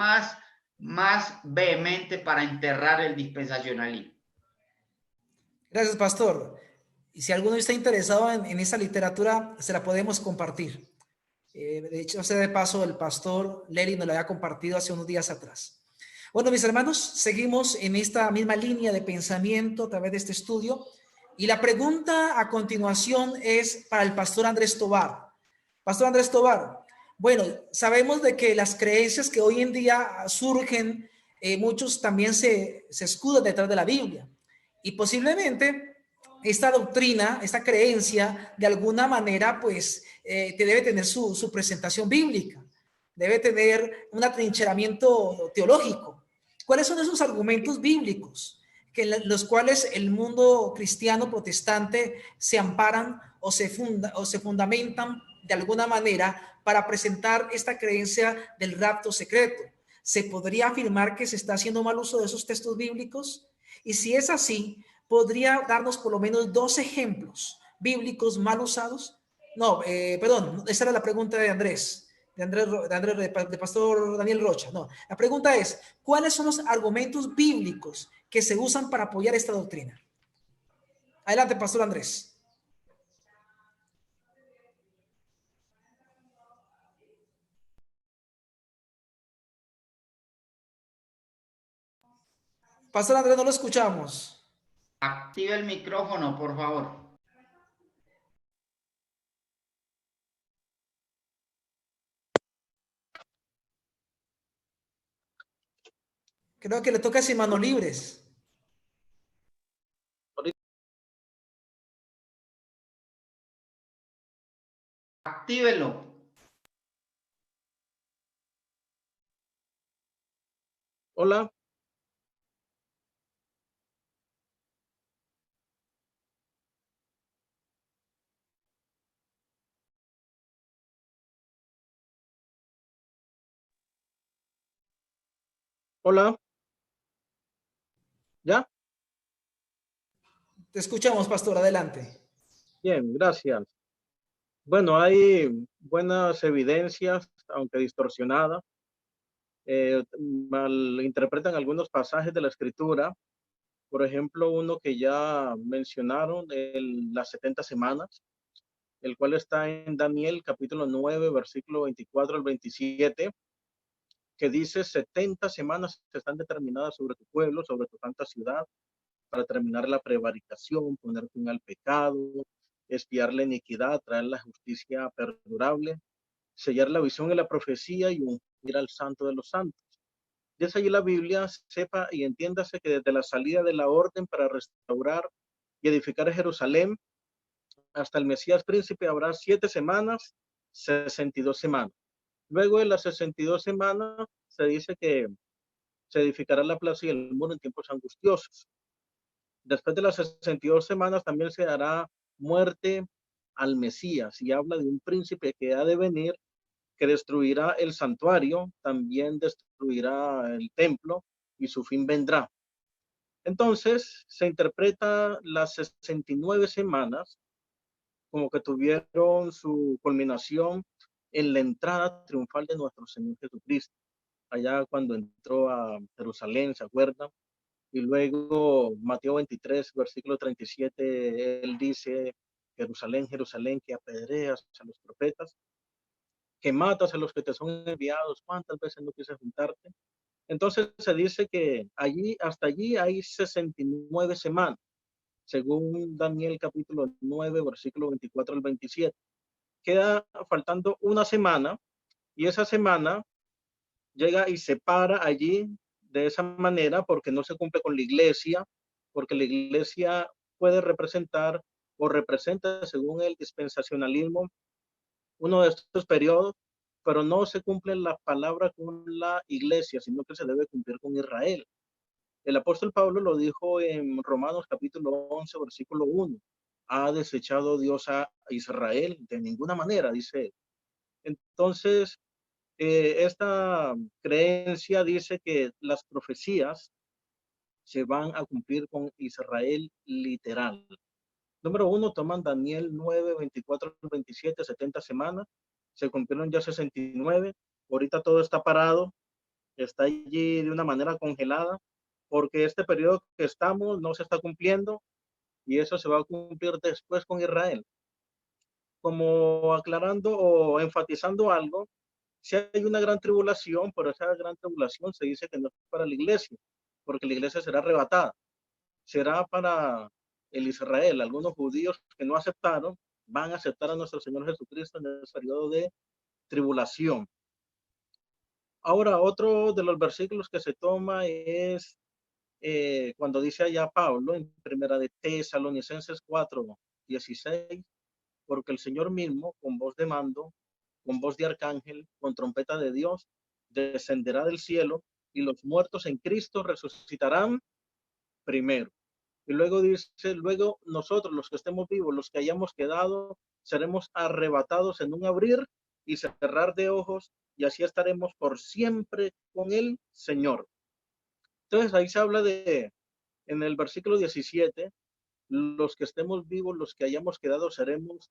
más vehemente para enterrar el dispensacionalismo. Gracias, Pastor. Y si alguno está interesado en esa literatura, se la podemos compartir. De hecho, de paso, el pastor Leri nos la había compartido hace unos días atrás. Bueno, mis hermanos, seguimos en esta misma línea de pensamiento a través de este estudio. Y la pregunta a continuación es para el pastor Andrés Tovar. Pastor Andrés Tovar, bueno, sabemos de que las creencias que hoy en día surgen, muchos también se escudan detrás de la Biblia. Y posiblemente esta doctrina, esta creencia, de alguna manera, pues, debe tener su presentación bíblica, debe tener un atrincheramiento teológico. ¿Cuáles son esos argumentos bíblicos los cuales el mundo cristiano protestante se amparan o se fundamentan de alguna manera para presentar esta creencia del rapto secreto? ¿Se podría afirmar que se está haciendo mal uso de esos textos bíblicos? Y si es así, ¿podría darnos por lo menos 2 ejemplos bíblicos mal usados? No, perdón, esa era la pregunta de Andrés, de Pastor Daniel Rocha. No, la pregunta es, ¿cuáles son los argumentos bíblicos que se usan para apoyar esta doctrina? Adelante, Pastor Andrés. Pastor Andrés, no lo escuchamos. Activa el micrófono, por favor. Creo que le toca sin manos libres. Actívelo. Hola. Hola. ¿Ya? Te escuchamos, pastor, adelante. Bien, gracias. Bueno, hay buenas evidencias, aunque distorsionadas. Malinterpretan algunos pasajes de la Escritura. Por ejemplo, uno que ya mencionaron, las 70 semanas, el cual está en Daniel capítulo 9, versículo 24 al 27, que dice 70 semanas están determinadas sobre tu pueblo, sobre tu santa ciudad, para terminar la prevaricación, poner fin al pecado, expiar la iniquidad, traer la justicia perdurable, sellar la visión y la profecía y ungir al santo de los santos. Desde allí la Biblia, sepa y entiéndase que desde la salida de la orden para restaurar y edificar Jerusalén hasta el Mesías príncipe habrá 7 semanas, 62 semanas. Luego de las 62 semanas se dice que se edificará la plaza y el muro en tiempos angustiosos. Después de las 62 semanas también se dará muerte al Mesías y habla de un príncipe que ha de venir, que destruirá el santuario, también destruirá el templo y su fin vendrá. Entonces se interpreta las 69 semanas como que tuvieron su culminación en la entrada triunfal de nuestro Señor Jesucristo, allá cuando entró a Jerusalén, ¿se acuerdan? Y luego Mateo 23, versículo 37, él dice, Jerusalén, Jerusalén, que apedreas a los profetas, que matas a los que te son enviados, ¿cuántas veces no quise juntarte? Entonces se dice que hasta allí hay 69 semanas, según Daniel capítulo 9, versículo 24 al 27. Queda faltando una semana y esa semana llega y se para allí de esa manera porque no se cumple con la iglesia, porque la iglesia puede representar o representa, según el dispensacionalismo, uno de estos periodos, pero no se cumple la palabra con la iglesia, sino que se debe cumplir con Israel. El apóstol Pablo lo dijo en Romanos capítulo 11, versículo 1. ¿Ha desechado Dios a Israel? De ninguna manera, dice él. Entonces, esta creencia dice que las profecías se van a cumplir con Israel literal. Número 1, toman Daniel 9, 24, 27, 70 semanas. Se cumplieron ya 69. Ahorita todo está parado. Está allí de una manera congelada porque este periodo que estamos no se está cumpliendo y eso se va a cumplir después con Israel. Como aclarando o enfatizando algo, si hay una gran tribulación, pero esa gran tribulación se dice que no es para la iglesia, porque la iglesia será arrebatada. Será para el Israel. Algunos judíos que no aceptaron van a aceptar a nuestro Señor Jesucristo en el periodo de tribulación. Ahora, otro de los versículos que se toma es cuando dice allá Pablo en primera de Tesalonicenses 4, 16, porque el Señor mismo, con voz de mando, con voz de arcángel, con trompeta de Dios, descenderá del cielo y los muertos en Cristo resucitarán primero. Y luego dice, luego nosotros los que estemos vivos, los que hayamos quedado, seremos arrebatados en un abrir y cerrar de ojos y así estaremos por siempre con el Señor. Entonces ahí se habla de, en el versículo 17, los que estemos vivos, los que hayamos quedado, seremos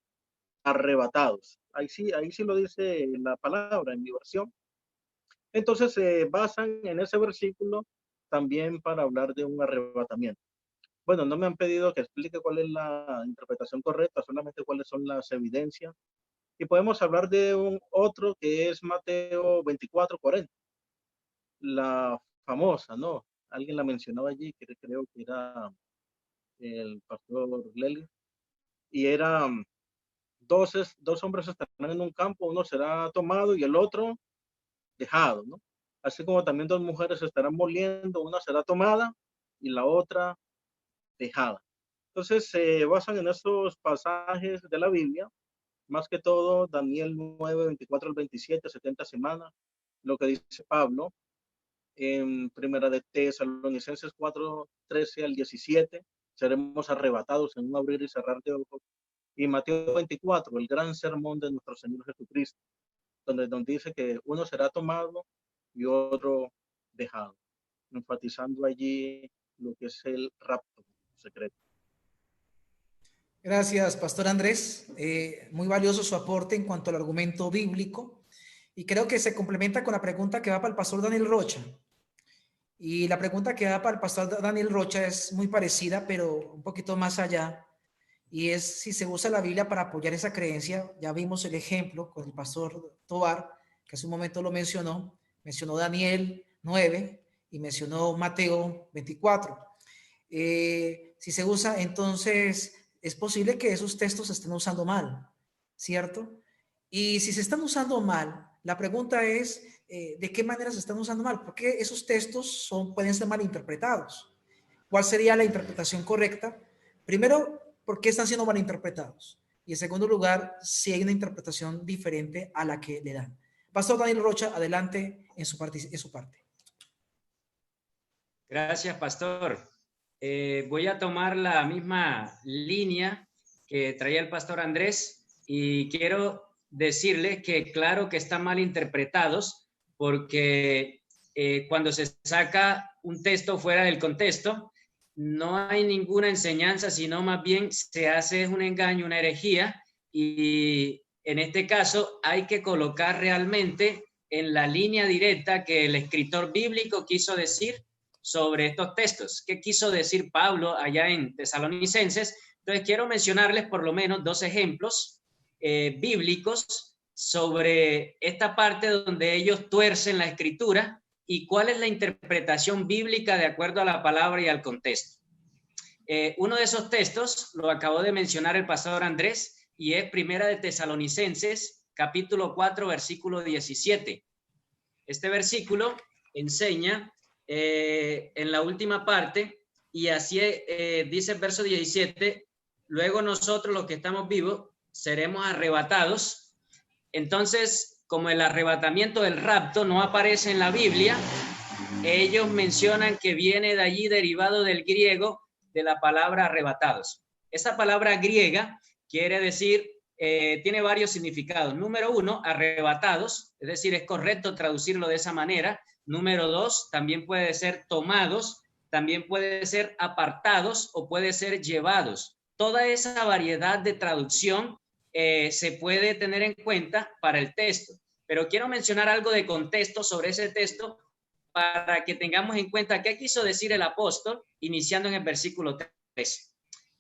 arrebatados. Ahí sí lo dice la palabra en mi versión. Entonces se basan en ese versículo también para hablar de un arrebatamiento. Bueno, no me han pedido que explique cuál es la interpretación correcta, solamente cuáles son las evidencias. Y podemos hablar de un otro que es Mateo 24:40. La famosa, ¿no? Alguien la mencionaba allí, que creo que era el pastor Lely. Y era dos hombres estarán en un campo, uno será tomado y el otro dejado, ¿no? Así como también dos mujeres estarán moliendo, una será tomada y la otra dejada. Entonces se basan en estos pasajes de la Biblia, más que todo Daniel 9, 24 al 27, 70 semanas, lo que dice Pablo en Primera de Tesalonicenses 4, 13 al 17, seremos arrebatados en un abrir y cerrar de ojos. Y Mateo 24, el gran sermón de nuestro Señor Jesucristo, donde nos dice que uno será tomado y otro dejado, enfatizando allí lo que es el rapto secreto. Gracias, Pastor Andrés. Muy valioso su aporte en cuanto al argumento bíblico. Y creo que se complementa con la pregunta que va para el Pastor Daniel Rocha. Y la pregunta que va para el Pastor Daniel Rocha es muy parecida, pero un poquito más allá. Y es si se usa la Biblia para apoyar esa creencia. Ya vimos el ejemplo con el Pastor Tobar, que hace un momento lo mencionó. Mencionó Daniel 9 y mencionó Mateo 24. Si se usa, entonces es posible que esos textos se estén usando mal, ¿cierto? Y si se están usando mal, la pregunta es, ¿de qué manera se están usando mal? Porque esos textos pueden ser mal interpretados. ¿Cuál sería la interpretación correcta? Primero, ¿por qué están siendo mal interpretados? Y en segundo lugar, si hay una interpretación diferente a la que le dan. Pastor Daniel Rocha, adelante en su parte. Gracias, Pastor. Voy a tomar la misma línea que traía el Pastor Andrés y quiero decirle que claro que están mal interpretados porque cuando se saca un texto fuera del contexto, no hay ninguna enseñanza, sino más bien se hace un engaño, una herejía, y en este caso hay que colocar realmente en la línea directa que el escritor bíblico quiso decir sobre estos textos. ¿Qué quiso decir Pablo allá en Tesalonicenses? Entonces quiero mencionarles por lo menos dos ejemplos bíblicos sobre esta parte donde ellos tuercen la escritura y cuál es la interpretación bíblica de acuerdo a la palabra y al contexto. Uno de esos textos lo acabó de mencionar el pastor Andrés y es Primera de Tesalonicenses, capítulo 4, versículo 17. Este versículo enseña en la última parte, y así dice el verso 17, luego nosotros los que estamos vivos seremos arrebatados. Entonces, como el arrebatamiento del rapto no aparece en la Biblia, ellos mencionan que viene de allí derivado del griego de la palabra arrebatados. Esa palabra griega quiere decir, tiene varios significados. Número uno, arrebatados, es decir, es correcto traducirlo de esa manera. Número dos, también puede ser tomados, también puede ser apartados o puede ser llevados. Toda esa variedad de traducción se puede tener en cuenta para el texto. Pero quiero mencionar algo de contexto sobre ese texto para que tengamos en cuenta qué quiso decir el apóstol, iniciando en el versículo 13.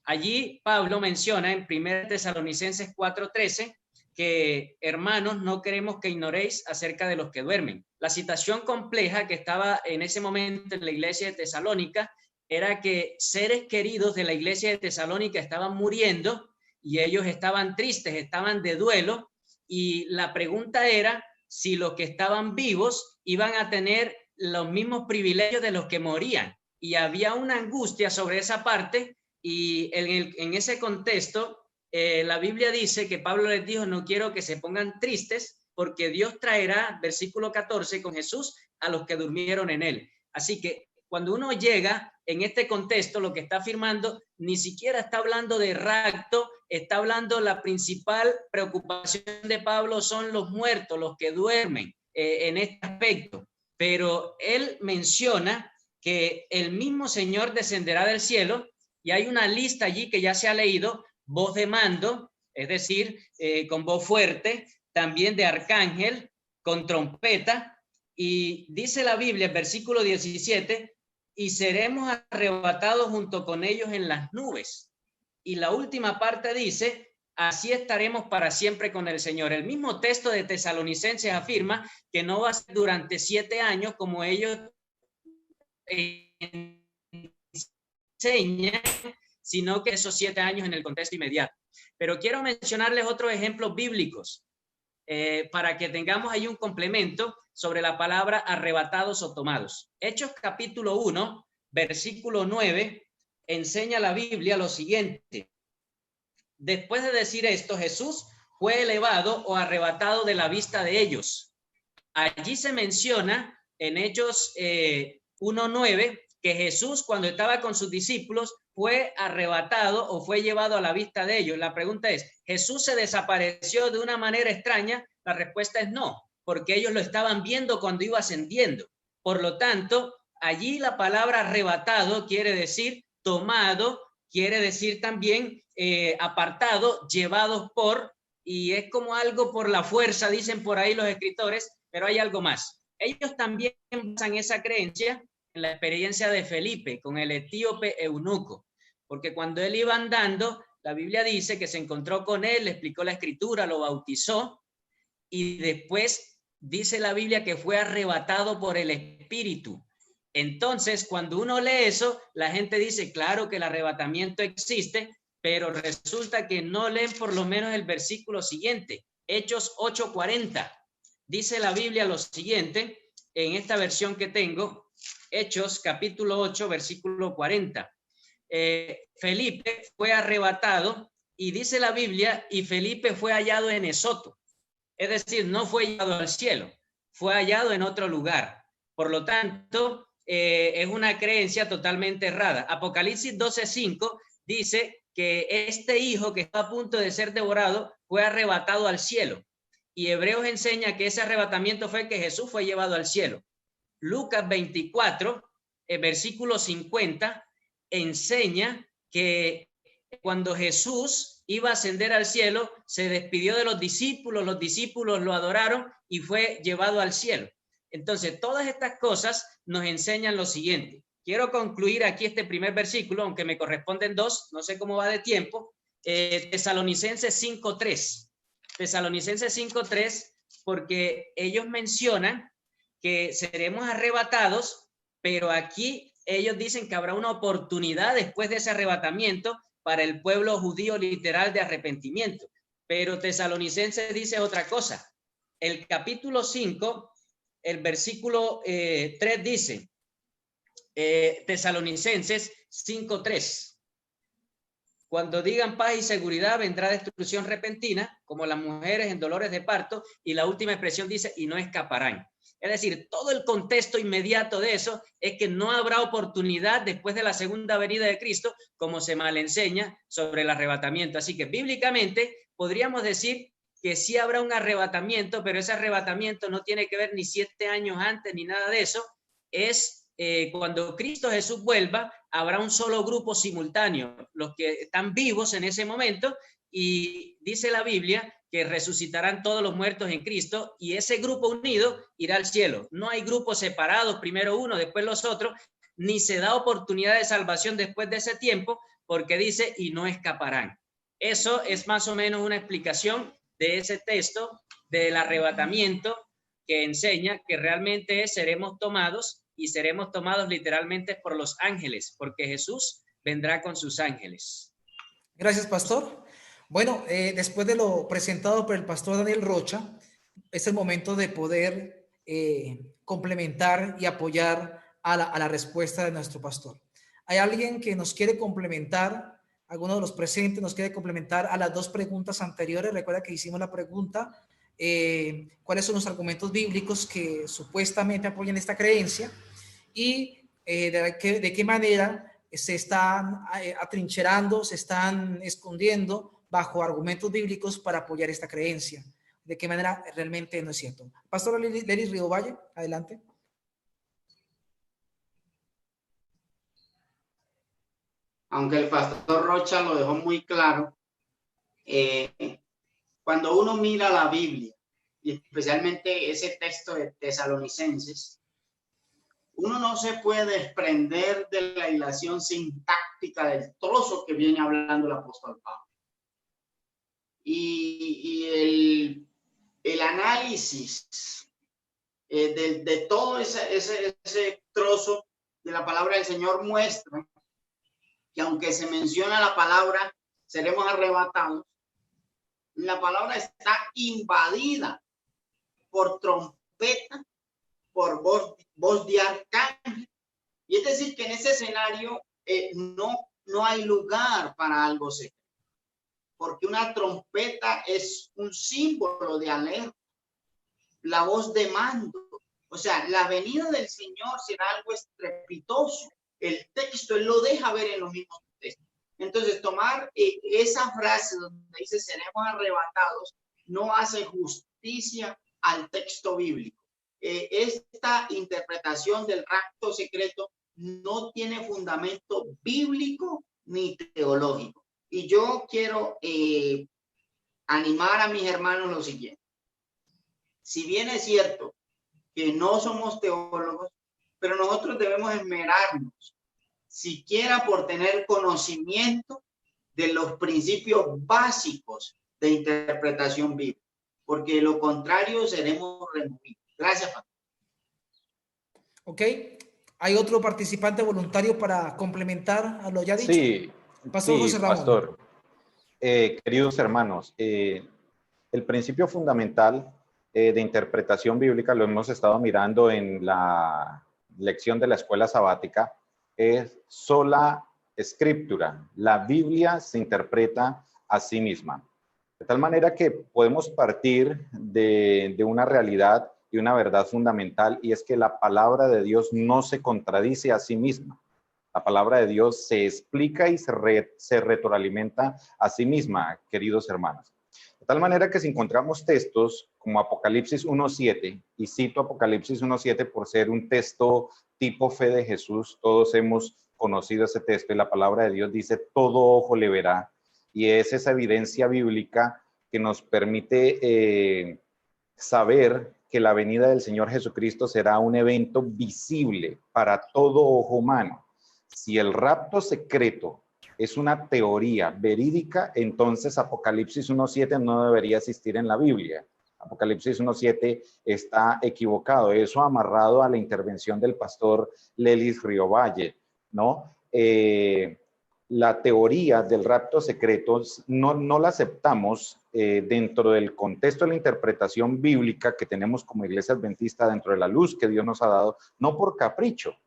Allí Pablo menciona en 1 Tesalonicenses 4:13 que, hermanos, no queremos que ignoréis acerca de los que duermen. La situación compleja que estaba en ese momento en la iglesia de Tesalónica era que seres queridos de la iglesia de Tesalónica estaban muriendo y ellos estaban tristes, estaban de duelo, y la pregunta era si los que estaban vivos iban a tener los mismos privilegios de los que morían. Y había una angustia sobre esa parte, y en ese contexto la Biblia dice que Pablo les dijo, no quiero que se pongan tristes porque Dios traerá, versículo 14, con Jesús a los que durmieron en él. Así que cuando uno llega en este contexto, lo que está afirmando ni siquiera está hablando de rapto, está hablando, la principal preocupación de Pablo son los muertos, los que duermen en este aspecto. Pero él menciona que el mismo Señor descenderá del cielo Y hay una lista allí que ya se ha leído: voz de mando, es decir, con voz fuerte, también de arcángel, con trompeta. Y dice la Biblia, en versículo 17, y seremos arrebatados junto con ellos en las nubes. Y la última parte dice, así estaremos para siempre con el Señor. El mismo texto de Tesalonicenses afirma que no va a ser durante 7 años como ellos enseñan, sino que esos 7 años en el contexto inmediato. Pero quiero mencionarles otros ejemplos bíblicos para que tengamos ahí un complemento sobre la palabra arrebatados o tomados. Hechos capítulo 1, versículo 9, enseña la Biblia lo siguiente. Después de decir esto, Jesús fue elevado o arrebatado de la vista de ellos. Allí se menciona en Hechos 1:9 que Jesús, cuando estaba con sus discípulos, fue arrebatado o fue llevado a la vista de ellos. La pregunta es, ¿Jesús se desapareció de una manera extraña? La respuesta es no, porque ellos lo estaban viendo cuando iba ascendiendo. Por lo tanto, allí la palabra arrebatado quiere decir tomado, quiere decir también apartado, llevados por, y es como algo por la fuerza, dicen por ahí los escritores, pero hay algo más. Ellos también basan esa creencia en la experiencia de Felipe con el etíope eunuco, porque cuando él iba andando, la Biblia dice que se encontró con él, le explicó la escritura, lo bautizó, y después dice la Biblia que fue arrebatado por el Espíritu. Entonces, cuando uno lee eso, la gente dice, claro que el arrebatamiento existe, pero resulta que no leen por lo menos el versículo siguiente, Hechos 8:40. Dice la Biblia lo siguiente, en esta versión que tengo, Hechos capítulo 8, versículo 40. Felipe fue arrebatado y dice la Biblia, y Felipe fue hallado en Esoto. Es decir, no fue llevado al cielo, fue hallado en otro lugar. Por lo tanto, es una creencia totalmente errada. Apocalipsis 12:5 dice que este hijo que está a punto de ser devorado fue arrebatado al cielo. Y Hebreos enseña que ese arrebatamiento fue que Jesús fue llevado al cielo. Lucas 24, versículo 50, enseña que cuando Jesús iba a ascender al cielo, se despidió de los discípulos lo adoraron y fue llevado al cielo. Entonces, todas estas cosas nos enseñan lo siguiente. Quiero concluir aquí este primer versículo, aunque me corresponden 2, no sé cómo va de tiempo. Tesalonicenses 5:3. Tesalonicenses 5:3, porque ellos mencionan que seremos arrebatados, pero aquí ellos dicen que habrá una oportunidad después de ese arrebatamiento para el pueblo judío literal de arrepentimiento. Pero Tesalonicenses dice otra cosa. El capítulo 5, el versículo 3 dice, Tesalonicenses 5:3. Cuando digan paz y seguridad, vendrá destrucción repentina, como las mujeres en dolores de parto, y la última expresión dice, y no escaparán. Es decir, todo el contexto inmediato de eso es que no habrá oportunidad después de la segunda venida de Cristo, como se malenseña sobre el arrebatamiento. Así que bíblicamente podríamos decir que sí habrá un arrebatamiento, pero ese arrebatamiento no tiene que ver ni 7 años antes ni nada de eso. Es cuando Cristo Jesús vuelva, habrá un solo grupo simultáneo, los que están vivos en ese momento, y dice la Biblia que resucitarán todos los muertos en Cristo, y ese grupo unido irá al cielo. No hay grupos separados, primero uno, después los otros, ni se da oportunidad de salvación después de ese tiempo, porque dice, y no escaparán. Eso es más o menos una explicación de ese texto del arrebatamiento que enseña que realmente seremos tomados, y seremos tomados literalmente por los ángeles, porque Jesús vendrá con sus ángeles. Gracias, pastor. Bueno, después de lo presentado por el pastor Daniel Rocha, es el momento de poder complementar y apoyar a la respuesta de nuestro pastor. ¿Hay alguien que nos quiere complementar? ¿Alguno de los presentes nos quiere complementar a las 2 preguntas anteriores? Recuerda que hicimos la pregunta, ¿cuáles son los argumentos bíblicos que supuestamente apoyan esta creencia? Y de qué manera se están atrincherando, se están escondiendo bajo argumentos bíblicos para apoyar esta creencia. De qué manera realmente no es cierto. Pastor Leris Riovalle, adelante. aunque el pastor Rocha lo dejó muy claro, cuando uno mira la Biblia, y especialmente ese texto de Tesalonicenses, uno no se puede desprender de la hilación sintáctica del trozo que viene hablando el apóstol Pablo. Y el análisis de todo ese trozo de la palabra del Señor muestra que aunque se menciona la palabra seremos arrebatados, la palabra está invadida por trompeta, por voz de arcángel. Y es decir, que en ese escenario no hay lugar para algo secreto, porque una trompeta es un símbolo de alerta, la voz de mando. O sea, la venida del Señor será algo estrepitoso. El texto, él lo deja ver en los mismos textos. Entonces, tomar esa frase donde dice seremos arrebatados no hace justicia al texto bíblico. Esta interpretación del rapto secreto no tiene fundamento bíblico ni teológico. Y yo quiero animar a mis hermanos lo siguiente. Si bien es cierto que no somos teólogos, pero nosotros debemos esmerarnos, siquiera por tener conocimiento de los principios básicos de interpretación bíblica, porque de lo contrario seremos removidos. Gracias, Pastor. Ok. ¿Hay otro participante voluntario para complementar a lo ya dicho? Sí, Pastor sí, José Ramón. Pastor. Queridos hermanos, el principio fundamental de interpretación bíblica, lo hemos estado mirando en la lección de la escuela sabática, es sola escritura. La Biblia se interpreta a sí misma. De tal manera que podemos partir de una realidad y una verdad fundamental, y es que la palabra de Dios no se contradice a sí misma. La palabra de Dios se explica y se retroalimenta a sí misma, queridos hermanos. De tal manera que si encontramos textos como Apocalipsis 1.7, y cito Apocalipsis 1.7 por ser un texto tipo fe de Jesús, todos hemos conocido ese texto, y la palabra de Dios dice, todo ojo le verá, y es esa evidencia bíblica que nos permite saber que la venida del Señor Jesucristo será un evento visible para todo ojo humano. Si el rapto secreto es una teoría verídica, entonces Apocalipsis 1.7 no debería existir en la Biblia. Apocalipsis 1.7 está equivocado. Eso amarrado a la intervención del pastor Lelis Riovalle, ¿no? La teoría del rapto secreto no la aceptamos dentro del contexto de la interpretación bíblica que tenemos como Iglesia Adventista, dentro de la luz que Dios nos ha dado, no por capricho,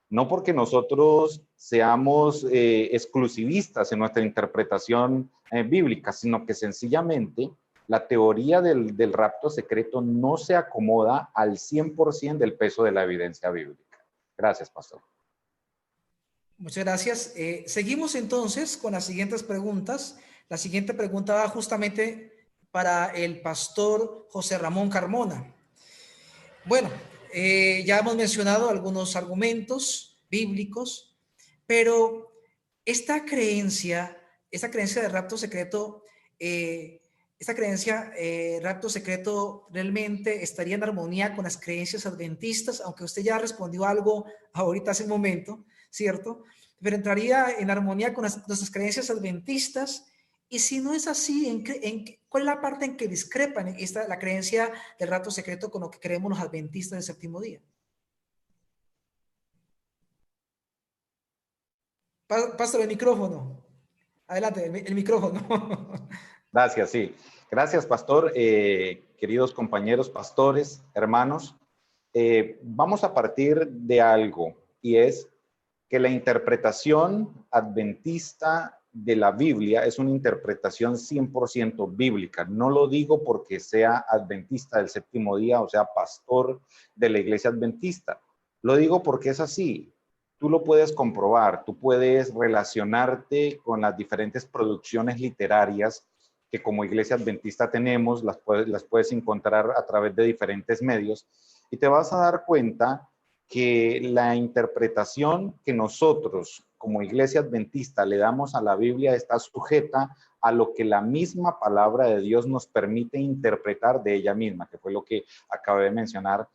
no porque nosotros seamos exclusivistas en nuestra interpretación bíblica, sino que sencillamente la teoría del rapto secreto no se acomoda al 100% del peso de la evidencia bíblica. Gracias, pastor. Muchas gracias. Seguimos entonces con las siguientes preguntas. La siguiente pregunta va justamente para el pastor José Ramón Carmona. Bueno, ya hemos mencionado algunos argumentos bíblicos, pero esta creencia de rapto secreto, rapto secreto realmente estaría en armonía con las creencias adventistas, aunque usted ya respondió algo ahorita hace un momento, ¿cierto? Pero entraría en armonía con nuestras creencias adventistas. Y si no es así, ¿cuál es la parte en que discrepan la creencia del rapto secreto con lo que creemos los adventistas del séptimo día? Pastor, el micrófono. Adelante, el micrófono. Gracias, sí. Gracias, pastor. Queridos compañeros pastores, hermanos, vamos a partir de algo, y es que la interpretación adventista de la Biblia es una interpretación 100% bíblica. No lo digo porque sea adventista del séptimo día o sea pastor de la iglesia adventista. Lo digo porque es así. Tú lo puedes comprobar, tú puedes relacionarte con las diferentes producciones literarias que como iglesia adventista tenemos, las puedes encontrar a través de diferentes medios, y te vas a dar cuenta que la interpretación que nosotros como iglesia adventista le damos a la Biblia está sujeta a lo que la misma palabra de Dios nos permite interpretar de ella misma, que fue lo que acabé de mencionar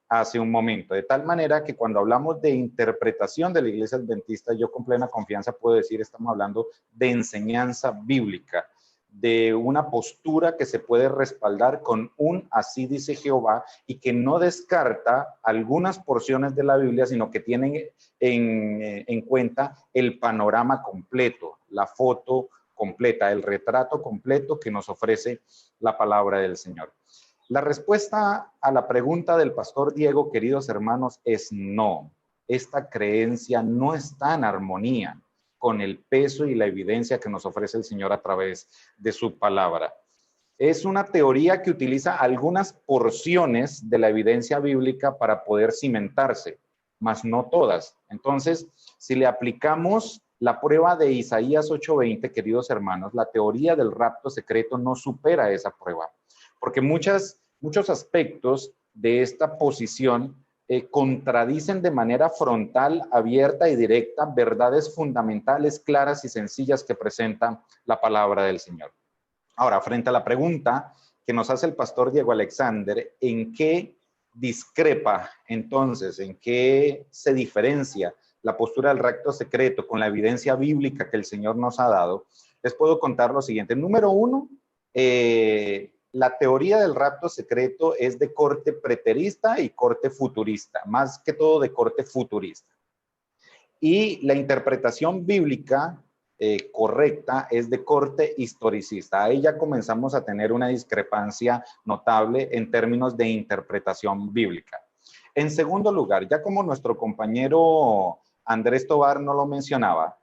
hace un momento. De tal manera que cuando hablamos de interpretación de la iglesia adventista, yo con plena confianza puedo decir, estamos hablando de enseñanza bíblica, de una postura que se puede respaldar con un así dice Jehová y que no descarta algunas porciones de la Biblia, sino que tienen en cuenta el panorama completo, la foto completa, el retrato completo que nos ofrece la palabra del Señor. La respuesta a la pregunta del pastor Diego, queridos hermanos, es no. Esta creencia no está en armonía con el peso y la evidencia que nos ofrece el Señor a través de su palabra. Es una teoría que utiliza algunas porciones de la evidencia bíblica para poder cimentarse, mas no todas. Entonces, si le aplicamos la prueba de Isaías 8:20, queridos hermanos, la teoría del rapto secreto no supera esa prueba, porque muchos aspectos de esta posición contradicen de manera frontal, abierta y directa verdades fundamentales, claras y sencillas que presenta la palabra del Señor. Ahora, frente a la pregunta que nos hace el pastor Diego Alexander, ¿en qué discrepa entonces, en qué se diferencia la postura del rapto secreto con la evidencia bíblica que el Señor nos ha dado? Les puedo contar lo siguiente. Número uno, la teoría del rapto secreto es de corte preterista y corte futurista, más que todo de corte futurista. Y la interpretación bíblica correcta es de corte historicista. Ahí ya comenzamos a tener una discrepancia notable en términos de interpretación bíblica. En segundo lugar, ya como nuestro compañero Andrés Tobar no lo mencionaba,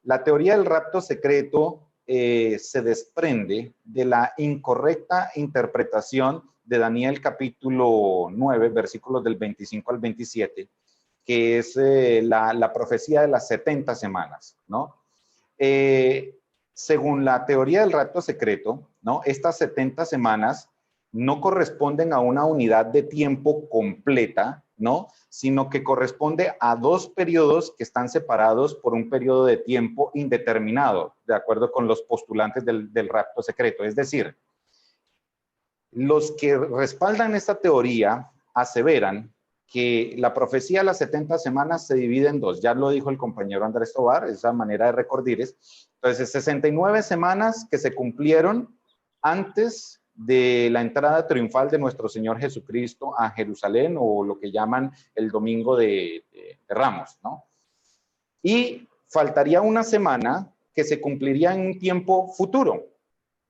la teoría del rapto secreto se desprende de la incorrecta interpretación de Daniel capítulo 9, versículos del 25 al 27, que es la profecía de las 70 semanas, ¿no? Según la teoría del rapto secreto, ¿no? Estas 70 semanas no corresponden a una unidad de tiempo completa, ¿no? Sino que corresponde a dos periodos que están separados por un periodo de tiempo indeterminado, de acuerdo con los postulantes del rapto secreto. Es decir, los que respaldan esta teoría aseveran que la profecía de las 70 semanas se divide en dos. Ya lo dijo el compañero Andrés Tobar, esa manera de recordires. Entonces, 69 semanas que se cumplieron antes de la entrada triunfal de nuestro Señor Jesucristo a Jerusalén, o lo que llaman el Domingo de Ramos, ¿no? Y faltaría una semana que se cumpliría en un tiempo futuro.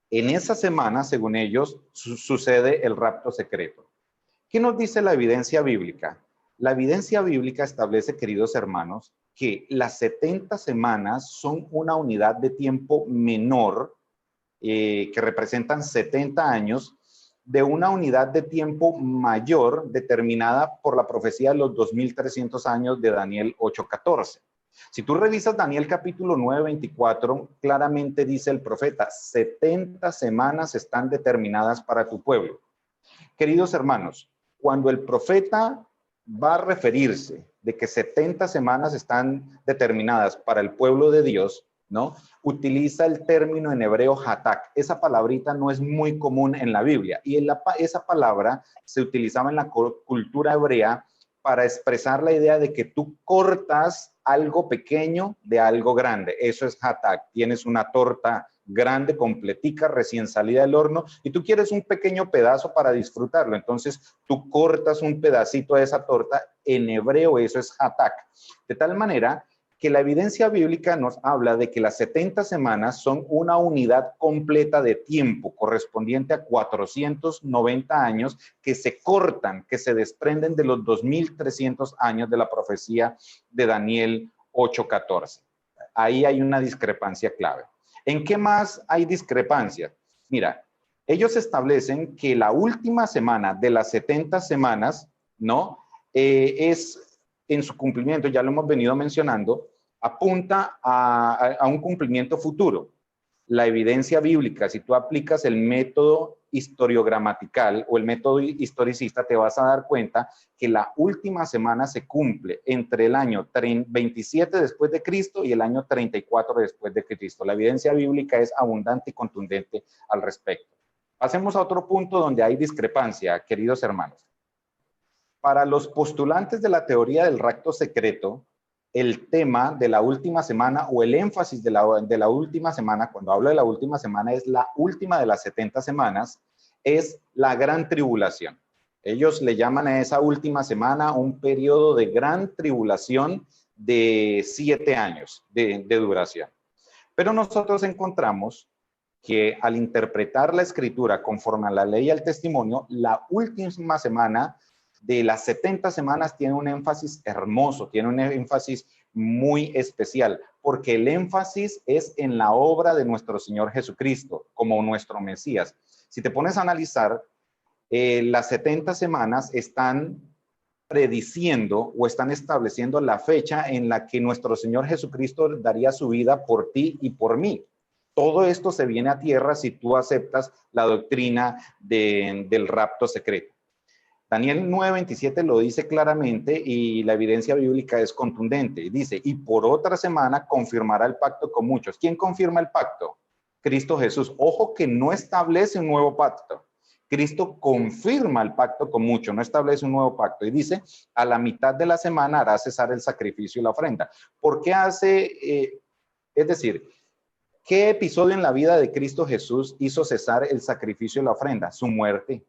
En esa semana, según ellos, sucede el rapto secreto. ¿Qué nos dice la evidencia bíblica? La evidencia bíblica establece, queridos hermanos, que las 70 semanas son una unidad de tiempo menor, que representan 70 años, de una unidad de tiempo mayor determinada por la profecía de los 2300 años de Daniel 8:14. Si tú revisas Daniel capítulo 9:24, claramente dice el profeta, 70 semanas están determinadas para tu pueblo. Queridos hermanos, cuando el profeta va a referirse de que 70 semanas están determinadas para el pueblo de Dios, ¿no? Utiliza el término en hebreo hatak. Esa palabrita no es muy común en la Biblia y esa palabra se utilizaba en la cultura hebrea para expresar la idea de que tú cortas algo pequeño de algo grande. Eso es hatak. Tienes una torta grande, completica, recién salida del horno, y tú quieres un pequeño pedazo para disfrutarlo. Entonces, tú cortas un pedacito de esa torta. En hebreo eso es hatak. De tal manera que la evidencia bíblica nos habla de que las 70 semanas son una unidad completa de tiempo correspondiente a 490 años que se cortan, que se desprenden de los 2300 años de la profecía de Daniel 8:14. Ahí hay una discrepancia clave. ¿En qué más hay discrepancia? Mira, ellos establecen que la última semana de las 70 semanas, ¿no? Es en su cumplimiento, ya lo hemos venido mencionando, apunta a un cumplimiento futuro. La evidencia bíblica, si tú aplicas el método historiogramatical o el método historicista, te vas a dar cuenta que la última semana se cumple entre el año 27 después de Cristo y el año 34 después de Cristo. La evidencia bíblica es abundante y contundente al respecto. Pasemos a otro punto donde hay discrepancia, queridos hermanos. Para los postulantes de la teoría del rapto secreto, el tema de la última semana o el énfasis de la última semana, cuando hablo de la última semana, es la última de las 70 semanas, es la gran tribulación. Ellos le llaman a esa última semana un periodo de gran tribulación de 7 años de duración. Pero nosotros encontramos que al interpretar la escritura conforme a la ley y al testimonio, la última semana de las 70 semanas tiene un énfasis hermoso, tiene un énfasis muy especial, porque el énfasis es en la obra de nuestro Señor Jesucristo como nuestro Mesías. Si te pones a analizar, las 70 semanas están prediciendo o están estableciendo la fecha en la que nuestro Señor Jesucristo daría su vida por ti y por mí. Todo esto se viene a tierra si tú aceptas la doctrina del rapto secreto. Daniel 9:27 lo dice claramente y la evidencia bíblica es contundente. Dice, y por otra semana confirmará el pacto con muchos. ¿Quién confirma el pacto? Cristo Jesús. Ojo que no establece un nuevo pacto. Cristo confirma el pacto con muchos, no establece un nuevo pacto. Y dice, a la mitad de la semana hará cesar el sacrificio y la ofrenda. ¿Por qué hace, es decir, qué episodio en la vida de Cristo Jesús hizo cesar el sacrificio y la ofrenda? Su muerte.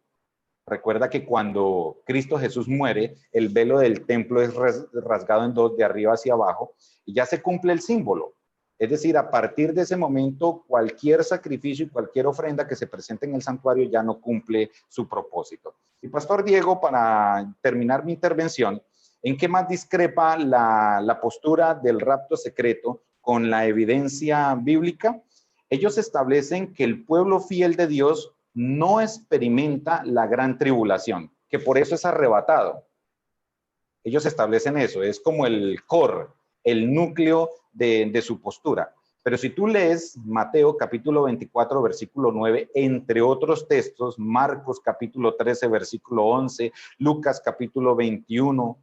Recuerda que cuando Cristo Jesús muere, el velo del templo es rasgado en dos, de arriba hacia abajo, y ya se cumple el símbolo. Es decir, a partir de ese momento, cualquier sacrificio y cualquier ofrenda que se presente en el santuario ya no cumple su propósito. Y Pastor Diego, para terminar mi intervención, ¿en qué más discrepa la postura del rapto secreto con la evidencia bíblica? Ellos establecen que el pueblo fiel de Dios no experimenta la gran tribulación, que por eso es arrebatado. Ellos establecen eso, es como el core, el núcleo de su postura. Pero si tú lees Mateo capítulo 24, versículo 9, entre otros textos, Marcos capítulo 13, versículo 11, Lucas capítulo 21,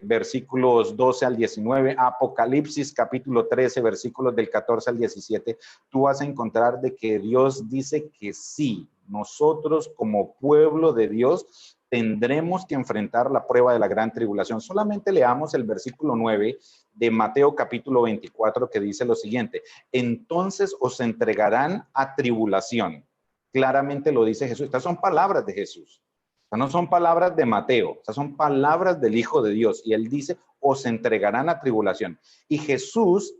versículos 12 al 19, Apocalipsis capítulo 13, versículos del 14 al 17, tú vas a encontrar de que Dios dice que sí, nosotros como pueblo de Dios tendremos que enfrentar la prueba de la gran tribulación. Solamente leamos el versículo 9 de Mateo capítulo 24 que dice lo siguiente, entonces os entregarán a tribulación. Claramente lo dice Jesús, estas son palabras de Jesús. No son palabras de Mateo, estas son palabras del Hijo de Dios. Y él dice, os entregarán a tribulación. Y Jesús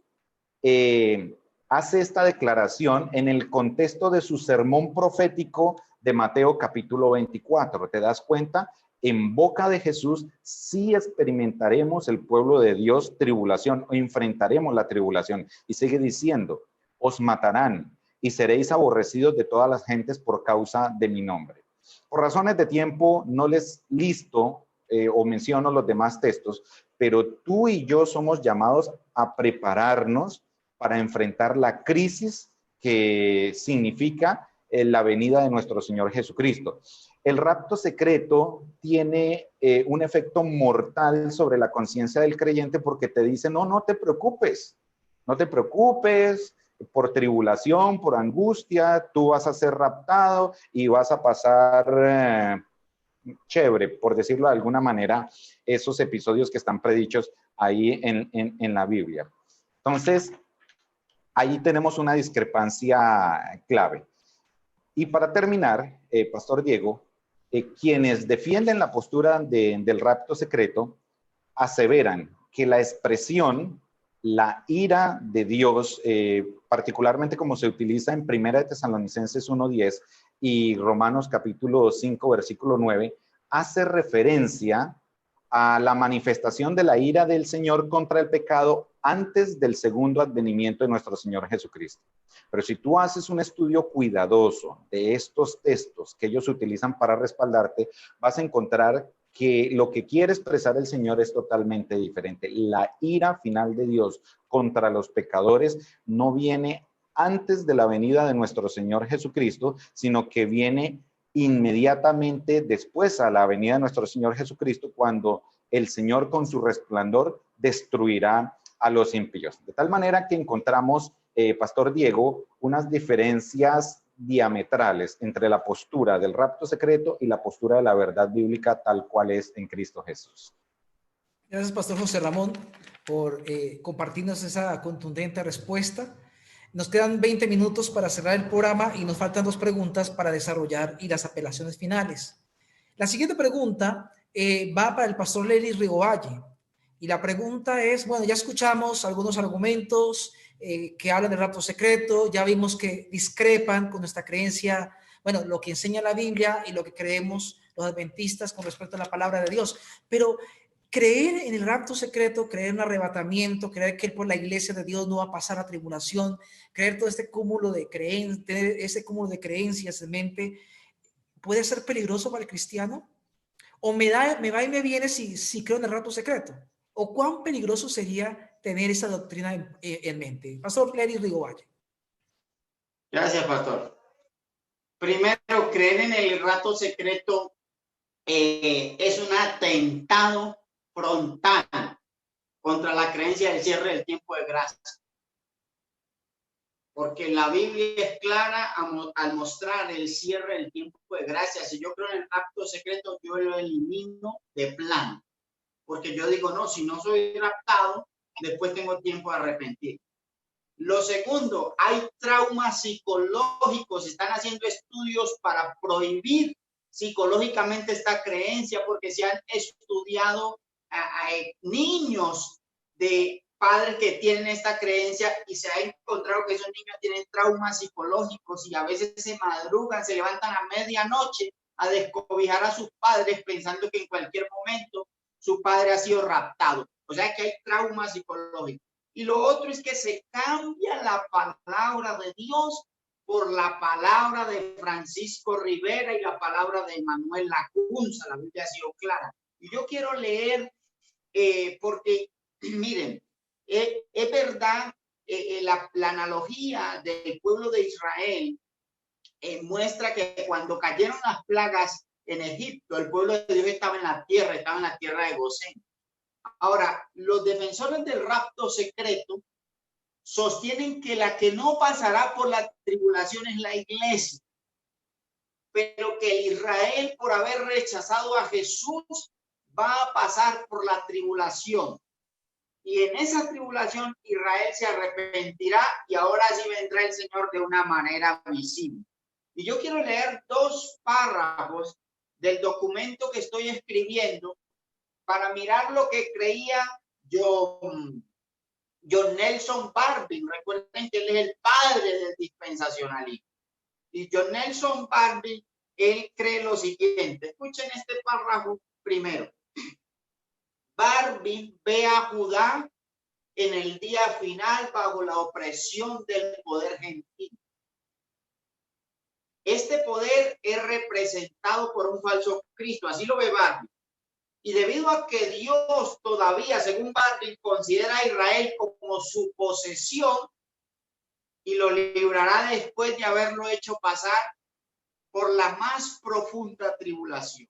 hace esta declaración en el contexto de su sermón profético de Mateo capítulo 24. ¿Te das cuenta? En boca de Jesús sí experimentaremos el pueblo de Dios tribulación o enfrentaremos la tribulación. Y sigue diciendo, os matarán y seréis aborrecidos de todas las gentes por causa de mi nombre. Por razones de tiempo no les listo o menciono los demás textos, pero tú y yo somos llamados a prepararnos para enfrentar la crisis que significa la venida de nuestro Señor Jesucristo. El rapto secreto tiene un efecto mortal sobre la conciencia del creyente porque te dice, no te preocupes, no te preocupes, por tribulación, por angustia, tú vas a ser raptado y vas a pasar chévere, por decirlo de alguna manera, esos episodios que están predichos ahí en la Biblia. Entonces, ahí tenemos una discrepancia clave. Y para terminar, Pastor Diego, quienes defienden la postura del rapto secreto aseveran que la expresión, la ira de Dios, particularmente como se utiliza en 1 Tesalonicenses 1:10 y Romanos capítulo 5, versículo 9, hace referencia a la manifestación de la ira del Señor contra el pecado antes del segundo advenimiento de nuestro Señor Jesucristo. Pero si tú haces un estudio cuidadoso de estos textos que ellos utilizan para respaldarte, vas a encontrar que lo que quiere expresar el Señor es totalmente diferente. La ira final de Dios contra los pecadores no viene antes de la venida de nuestro Señor Jesucristo, sino que viene inmediatamente después a la venida de nuestro Señor Jesucristo, cuando el Señor con su resplandor destruirá a los impíos. De tal manera que encontramos, Pastor Diego, unas diferencias diametrales entre la postura del rapto secreto y la postura de la verdad bíblica tal cual es en Cristo Jesús. Gracias, Pastor José Ramón, por compartirnos esa contundente respuesta. Nos quedan 20 minutos para cerrar el programa y nos faltan 2 preguntas para desarrollar y las apelaciones finales. La siguiente pregunta va para el Pastor Lery Rigovalle. Y la pregunta es, bueno, ya escuchamos algunos argumentos que hablan del rapto secreto, ya vimos que discrepan con nuestra creencia, bueno, lo que enseña la Biblia y lo que creemos los adventistas con respecto a la palabra de Dios. Pero creer en el rapto secreto, creer en un arrebatamiento, creer que por la iglesia de Dios no va a pasar a tribulación, creer todo este cúmulo de creencias, tener ese cúmulo de creencias en mente, ¿puede ser peligroso para el cristiano? ¿O me va y me viene si creo en el rapto secreto? ¿O cuán peligroso sería tener esa doctrina en mente? Pastor Lery Rigovalle. Gracias, pastor. Primero, creer en el rapto secreto es un atentado frontal contra la creencia del cierre del tiempo de gracia. Porque la Biblia es clara al mostrar el cierre del tiempo de gracia. Si yo creo en el rapto secreto, yo lo elimino de plano. Porque yo digo, no, si no soy raptado, después tengo tiempo de arrepentir. Lo segundo, hay traumas psicológicos. Están haciendo estudios para prohibir psicológicamente esta creencia, porque se han estudiado a niños de padres que tienen esta creencia y se ha encontrado que esos niños tienen traumas psicológicos y a veces se madrugan, se levantan a medianoche a descobijar a sus padres pensando que en cualquier momento su padre ha sido raptado. O sea que hay traumas psicológicos. Y lo otro es que se cambia la palabra de Dios por la palabra de Francisco Rivera y la palabra de Manuel Lacunza. La Biblia ha sido clara. Y yo quiero leer porque, miren, es verdad, la analogía del pueblo de Israel muestra que cuando cayeron las plagas en Egipto, el pueblo de Dios estaba en la tierra de Gosén. Ahora, los defensores del rapto secreto sostienen que la que no pasará por la tribulación es la iglesia, pero que el Israel, por haber rechazado a Jesús, va a pasar por la tribulación. Y en esa tribulación Israel se arrepentirá y ahora sí vendrá el Señor de una manera visible. Y yo quiero leer 2 párrafos del documento que estoy escribiendo para mirar lo que creía John Nelson Barbin. Recuerden que él es el padre del dispensacionalismo. Y John Nelson Barbin, él cree lo siguiente. Escuchen este párrafo primero. Barbin ve a Judá en el día final bajo la opresión del poder gentil. Este poder es representado por un falso Cristo, así lo ve Barbin. Y debido a que Dios todavía, según Barbin, considera a Israel como su posesión y lo librará después de haberlo hecho pasar por la más profunda tribulación.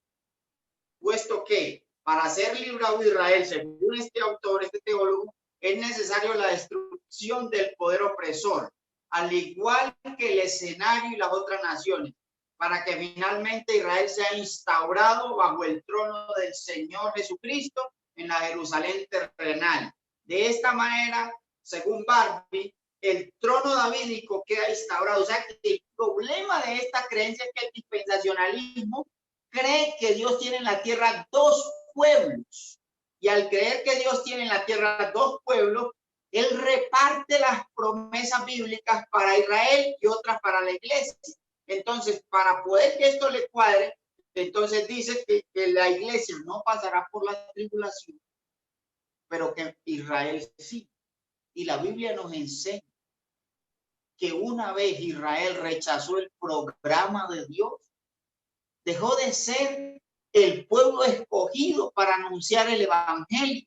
Puesto que para ser librado Israel, según este autor, este teólogo, es necesario la destrucción del poder opresor, al igual que el escenario y las otras naciones, para que finalmente Israel sea instaurado bajo el trono del Señor Jesucristo en la Jerusalén terrenal. De esta manera, según Barbie, el trono davídico queda instaurado. O sea que el problema de esta creencia es que el dispensacionalismo cree que Dios tiene en la tierra 2 pueblos. Y al creer que Dios tiene en la tierra 2 pueblos, Él reparte las promesas bíblicas para Israel y otras para la iglesia. Entonces, para poder que esto le cuadre, entonces dice que la iglesia no pasará por la tribulación, pero que Israel sí. Y la Biblia nos enseña que una vez Israel rechazó el programa de Dios, dejó de ser el pueblo escogido para anunciar el evangelio.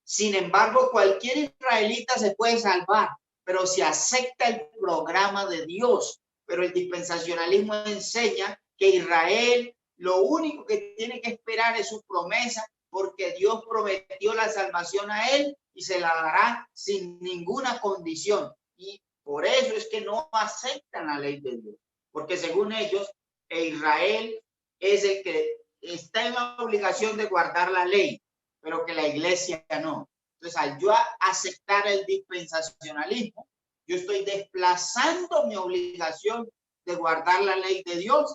Sin embargo, cualquier israelita se puede salvar. pero se acepta el programa de Dios. Pero el dispensacionalismo enseña que Israel lo único que tiene que esperar es su promesa, porque Dios prometió la salvación a él y se la dará sin ninguna condición. Y por eso es que no aceptan la ley de Dios, porque según ellos, Israel es el que está en la obligación de guardar la ley, pero que la iglesia no. Entonces, al yo aceptar el dispensacionalismo, yo estoy desplazando mi obligación de guardar la ley de Dios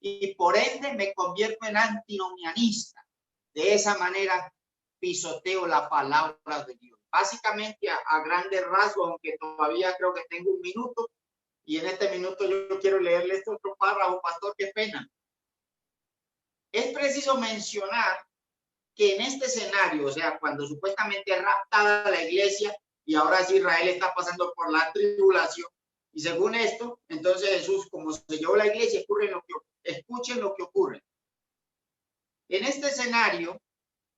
y por ende me convierto en antinomianista. De esa manera pisoteo la palabra de Dios. Básicamente a grandes rasgos, aunque todavía creo que tengo un minuto, y en este minuto yo quiero leerle este otro párrafo, pastor, qué pena. Es preciso mencionar que en este escenario, o sea, cuando supuestamente es raptada la iglesia y ahora sí Israel está pasando por la tribulación, y según esto, entonces Jesús, como se llevó la iglesia, escuchen lo que ocurre. En este escenario,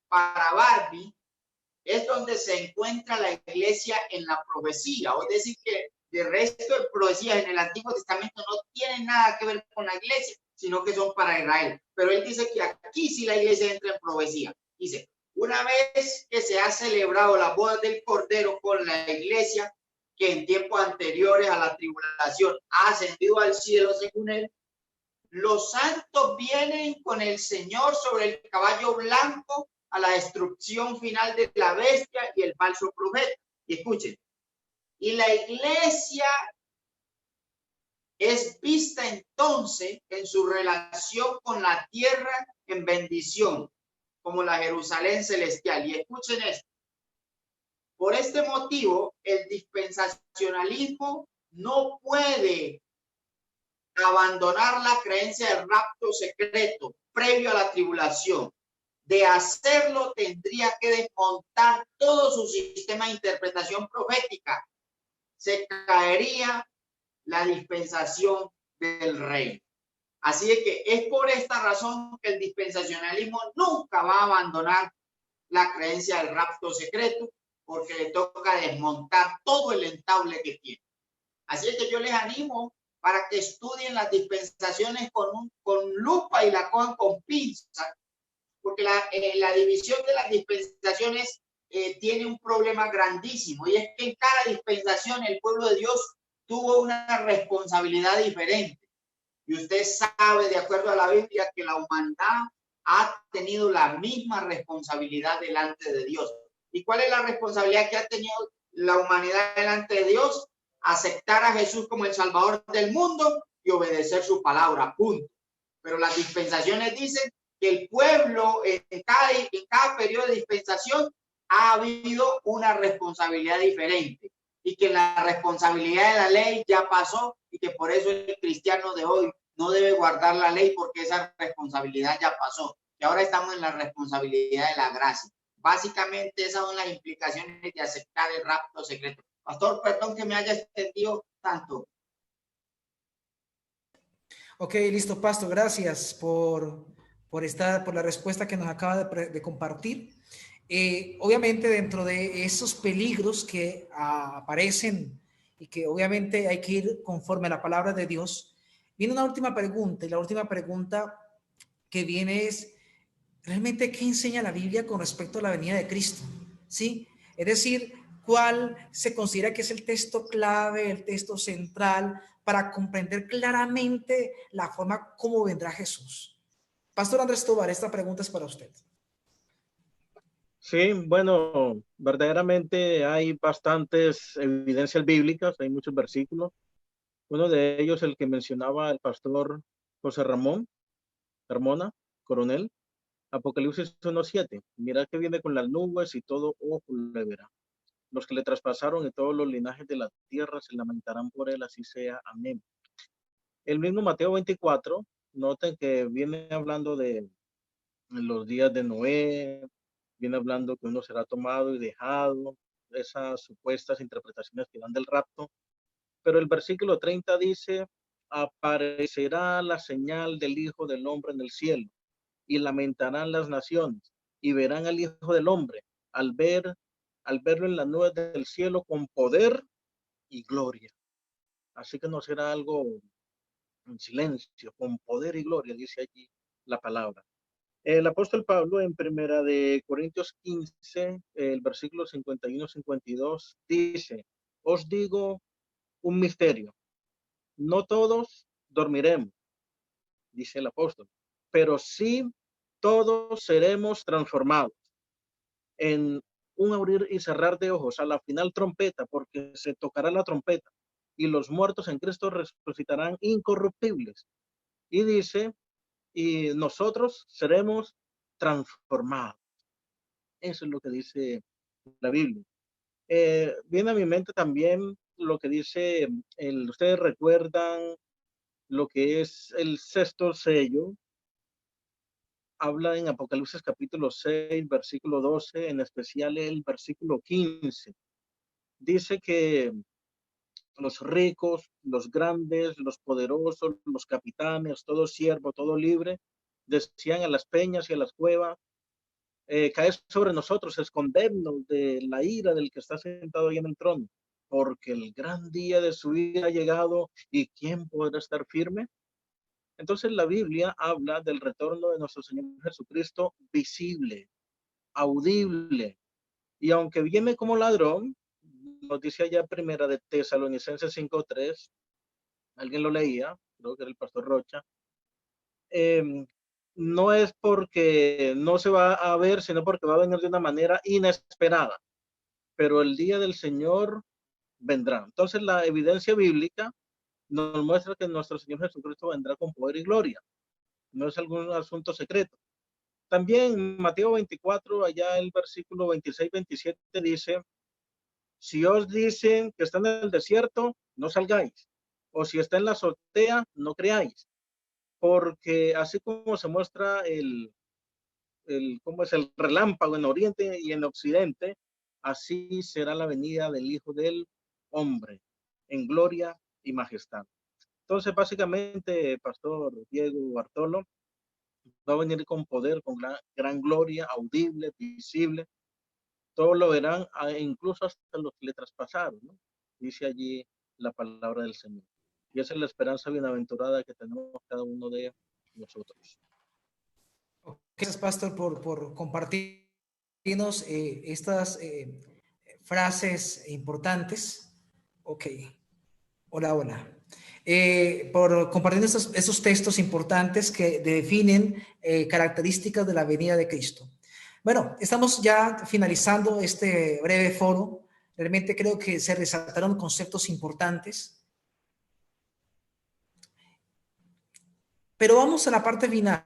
para Barbie, es donde se encuentra la iglesia en la profecía, es decir, que el resto de profecías en el Antiguo Testamento no tienen nada que ver con la iglesia, sino que son para Israel. Pero él dice que aquí sí la iglesia entra en profecía. Dice, una vez que se ha celebrado la boda del Cordero con la iglesia, que en tiempos anteriores a la tribulación ha ascendido al cielo según él, los santos vienen con el Señor sobre el caballo blanco a la destrucción final de la bestia y el falso profeta. Y escuchen, y la iglesia es vista entonces en su relación con la tierra en bendición, como la Jerusalén celestial. Y escuchen esto. Por este motivo, el dispensacionalismo no puede abandonar la creencia del rapto secreto previo a la tribulación. De hacerlo, tendría que desmontar todo su sistema de interpretación profética. Se caería la dispensación del rey. Así es que es por esta razón que el dispensacionalismo nunca va a abandonar la creencia del rapto secreto, porque le toca desmontar todo el entable que tiene. Así es que yo les animo para que estudien las dispensaciones con lupa y la cojan con pinza, porque la división de las dispensaciones tiene un problema grandísimo, y es que en cada dispensación el pueblo de Dios tuvo una responsabilidad diferente. Y usted sabe, de acuerdo a la Biblia, que la humanidad ha tenido la misma responsabilidad delante de Dios. ¿Y cuál es la responsabilidad que ha tenido la humanidad delante de Dios? Aceptar a Jesús como el Salvador del mundo y obedecer su palabra, punto. Pero las dispensaciones dicen que el pueblo en cada periodo de dispensación ha habido una responsabilidad diferente, y que la responsabilidad de la ley ya pasó, y que por eso el cristiano de hoy no debe guardar la ley, porque esa responsabilidad ya pasó, y ahora estamos en la responsabilidad de la gracia. Básicamente esas son las implicaciones de aceptar el rapto secreto. Pastor, perdón que me haya extendido tanto. Ok, listo, Pastor. Gracias por la respuesta que nos acaba de compartir. Obviamente, dentro de esos peligros que aparecen y que obviamente hay que ir conforme a la palabra de Dios, viene una última pregunta, y la última pregunta que viene es, ¿realmente qué enseña la Biblia con respecto a la venida de Cristo? ¿Sí? Es decir, ¿cuál se considera que es el texto clave, el texto central para comprender claramente la forma como vendrá Jesús? Pastor Andrés Tovar, esta pregunta es para usted. Sí, bueno, verdaderamente hay bastantes evidencias bíblicas, hay muchos versículos. Uno de ellos, el que mencionaba el pastor José Ramón Carmona, coronel, Apocalipsis 1:7. Mira que viene con las nubes y todo ojo le verá. Los que le traspasaron y todos los linajes de la tierra se lamentarán por él, así sea. Amén. El mismo Mateo 24, noten que viene hablando de los días de Noé, viene hablando que uno será tomado y dejado, esas supuestas interpretaciones que dan del rapto. Pero el versículo 30 dice, aparecerá la señal del Hijo del Hombre en el cielo, y lamentarán las naciones, y verán al Hijo del Hombre, al verlo en las nubes del cielo con poder y gloria. Así que no será algo en silencio, con poder y gloria, dice allí la palabra. El apóstol Pablo en Primera de Corintios 15, el versículo 51-52, dice, os digo un misterio, no todos dormiremos, dice el apóstol, pero sí todos seremos transformados en un abrir y cerrar de ojos a la final trompeta, porque se tocará la trompeta y los muertos en Cristo resucitarán incorruptibles. Y dice, y nosotros seremos transformados. Eso es lo que dice la Biblia. Viene a mi mente también lo que dice, ustedes recuerdan lo que es el sexto sello. Habla en Apocalipsis capítulo 6, versículo 12, en especial el versículo 15. Dice que los ricos, los grandes, los poderosos, los capitanes, todo siervo, todo libre, decían a las peñas y a las cuevas, cae sobre nosotros, escondernos de la ira del que está sentado ahí en el trono, porque el gran día de su ira ha llegado y ¿quién podrá estar firme? Entonces la Biblia habla del retorno de nuestro Señor Jesucristo visible, audible, y aunque viene como ladrón, nos dice allá Primera de Tesalonicenses 5:3, alguien lo leía, creo que era el pastor Rocha, no es porque no se va a ver, sino porque va a venir de una manera inesperada, pero el día del Señor vendrá. Entonces la evidencia bíblica nos muestra que nuestro Señor Jesucristo vendrá con poder y gloria. No es algún asunto secreto. También Mateo 24, allá el versículo 26-27 dice, si os dicen que está en el desierto, no salgáis. O si está en la azotea, no creáis. Porque así como se muestra cómo es el relámpago en oriente y en occidente, así será la venida del Hijo del Hombre, en gloria y majestad. Entonces, básicamente, Pastor Diego Bartolo va a venir con poder, con gran gloria, audible, visible. Todos lo verán, incluso hasta los que le traspasaron, ¿no? Dice allí la palabra del Señor. Y esa es la esperanza bienaventurada que tenemos cada uno de nosotros. Gracias, Pastor, por compartirnos estas frases importantes. Ok. Hola, hola. Por compartir esos textos importantes que definen características de la venida de Cristo. Bueno, estamos ya finalizando este breve foro. Realmente creo que se resaltaron conceptos importantes. Pero vamos a la parte final.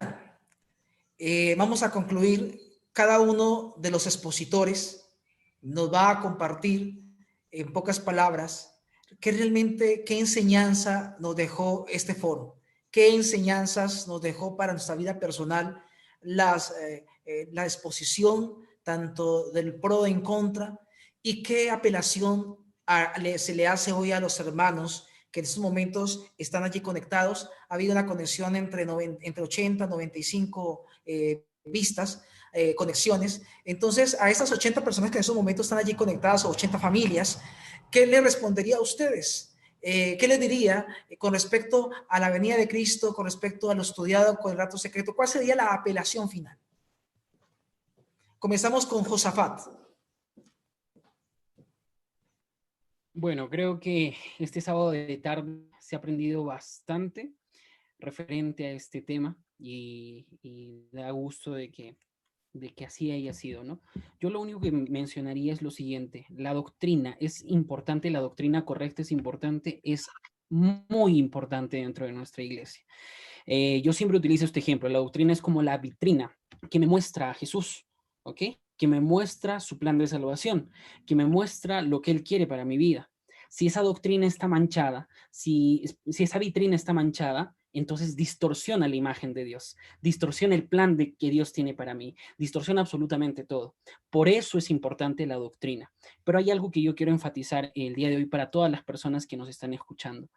Vamos a concluir. Cada uno de los expositores nos va a compartir en pocas palabras qué enseñanza nos dejó este foro, qué enseñanzas nos dejó para nuestra vida personal la exposición tanto del pro en contra y qué apelación se le hace hoy a los hermanos que en estos momentos están allí conectados. Ha habido una conexión entre 80, 95 vistas, conexiones. Entonces, a esas 80 personas que en estos momentos están allí conectadas, o 80 familias, ¿qué le respondería a ustedes? ¿Qué les diría con respecto a la venida de Cristo, con respecto a lo estudiado con el rato secreto? ¿Cuál sería la apelación final? Comenzamos con Josafat. Bueno, creo que este sábado de tarde se ha aprendido bastante referente a este tema y da gusto de que así haya sido, ¿no? Yo lo único que mencionaría es lo siguiente: la doctrina es importante, la doctrina correcta es importante, es muy importante dentro de nuestra iglesia. Yo siempre utilizo este ejemplo: la doctrina es como la vitrina que me muestra a Jesús, ¿ok? Que me muestra su plan de salvación, que me muestra lo que Él quiere para mi vida. Si esa doctrina está manchada, si esa vitrina está manchada, entonces distorsiona la imagen de Dios, distorsiona el plan que Dios tiene para mí, distorsiona absolutamente todo. Por eso es importante la doctrina. Pero hay algo que yo quiero enfatizar el día de hoy para todas las personas que nos están escuchando.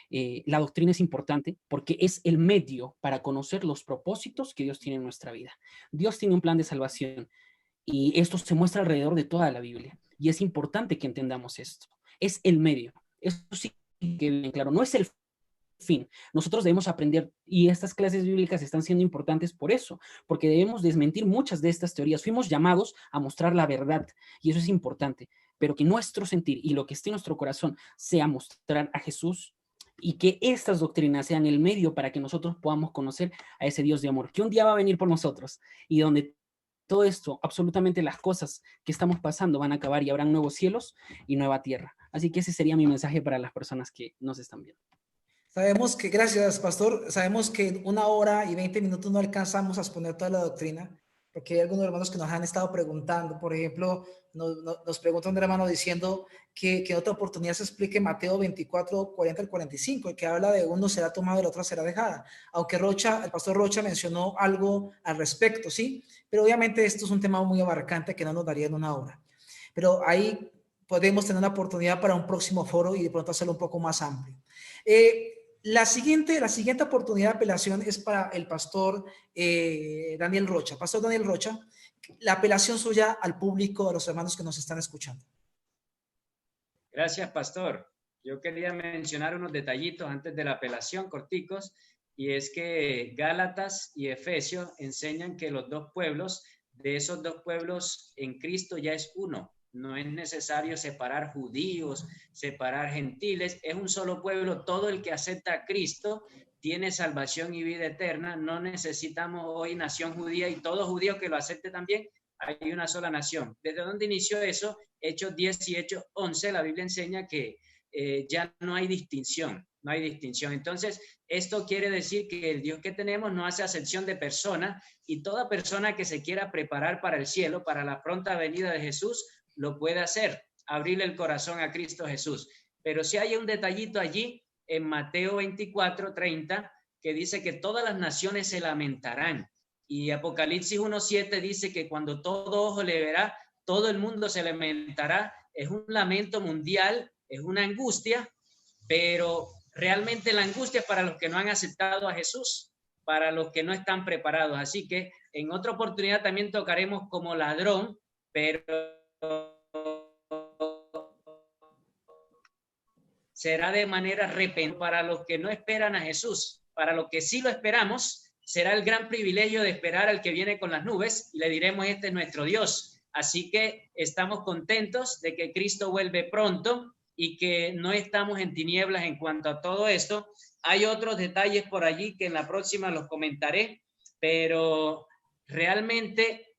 La doctrina es importante porque es el medio para conocer los propósitos que Dios tiene en nuestra vida. Dios tiene un plan de salvación y esto se muestra alrededor de toda la Biblia y es importante que entendamos esto. Es el medio. Eso sí que bien claro, no es el fin. Nosotros debemos aprender, y estas clases bíblicas están siendo importantes por eso, porque debemos desmentir muchas de estas teorías. Fuimos llamados a mostrar la verdad, y eso es importante, pero que nuestro sentir y lo que esté en nuestro corazón sea mostrar a Jesús, y que estas doctrinas sean el medio para que nosotros podamos conocer a ese Dios de amor, que un día va a venir por nosotros, y donde todo esto, absolutamente las cosas que estamos pasando van a acabar y habrán nuevos cielos y nueva tierra. Así que ese sería mi mensaje para las personas que nos están viendo. Sabemos que, gracias, pastor, sabemos que en 1 hora y 20 minutos no alcanzamos a exponer toda la doctrina, porque hay algunos hermanos que nos han estado preguntando. Por ejemplo, nos pregunta un hermano diciendo que en otra oportunidad se explique Mateo 24, 40 al 45, el que habla de uno será tomado y la otra será dejada. Aunque el pastor Rocha mencionó algo al respecto, ¿sí? Pero obviamente esto es un tema muy abarcante que no nos daría en 1 hora. Pero ahí podemos tener una oportunidad para un próximo foro y de pronto hacerlo un poco más amplio. La siguiente oportunidad de apelación es para el pastor Daniel Rocha. Pastor Daniel Rocha, la apelación suya al público, a los hermanos que nos están escuchando. Gracias, pastor. Yo quería mencionar unos detallitos antes de la apelación, corticos, y es que Gálatas y Efesios enseñan que los dos pueblos, de esos dos pueblos en Cristo ya es uno. No es necesario separar judíos, separar gentiles, es un solo pueblo. Todo el que acepta a Cristo tiene salvación y vida eterna. No necesitamos hoy nación judía, y todo judío que lo acepte también, hay una sola nación. ¿Desde dónde inició eso? Hechos 10 y Hechos 11, la Biblia enseña que ya no hay distinción, no hay distinción. Entonces, esto quiere decir que el Dios que tenemos no hace acepción de personas, y toda persona que se quiera preparar para el cielo, para la pronta venida de Jesús, lo puede hacer, abrirle el corazón a Cristo Jesús. Pero si hay un detallito allí en Mateo 24, 30, que dice que todas las naciones se lamentarán. Y Apocalipsis 1:7 dice que cuando todo ojo le verá, todo el mundo se lamentará. Es un lamento mundial, es una angustia, pero realmente la angustia es para los que no han aceptado a Jesús, para los que no están preparados. Así que en otra oportunidad también tocaremos como ladrón, pero será de manera repentina para los que no esperan a Jesús. Para los que sí lo esperamos, será el gran privilegio de esperar al que viene con las nubes, y le diremos: este es nuestro Dios. Así que estamos contentos de que Cristo vuelve pronto y que no estamos en tinieblas en cuanto a todo esto. Hay otros detalles por allí que en la próxima los comentaré, pero realmente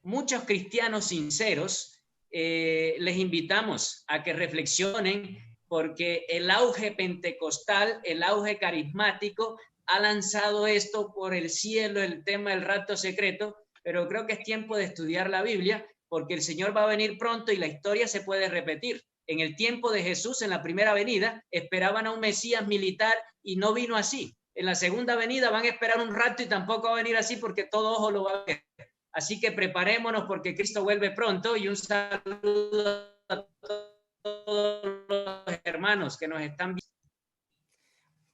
muchos cristianos sinceros les invitamos a que reflexionen, porque el auge pentecostal, el auge carismático ha lanzado esto por el cielo, el tema del rapto secreto, pero creo que es tiempo de estudiar la Biblia, porque el Señor va a venir pronto y la historia se puede repetir. En el tiempo de Jesús, en la primera venida, esperaban a un Mesías militar y no vino así. En la segunda venida van a esperar un rato y tampoco va a venir así, porque todo ojo lo va a ver. Así que preparémonos, porque Cristo vuelve pronto. Y un saludo a todos los hermanos que nos están viendo.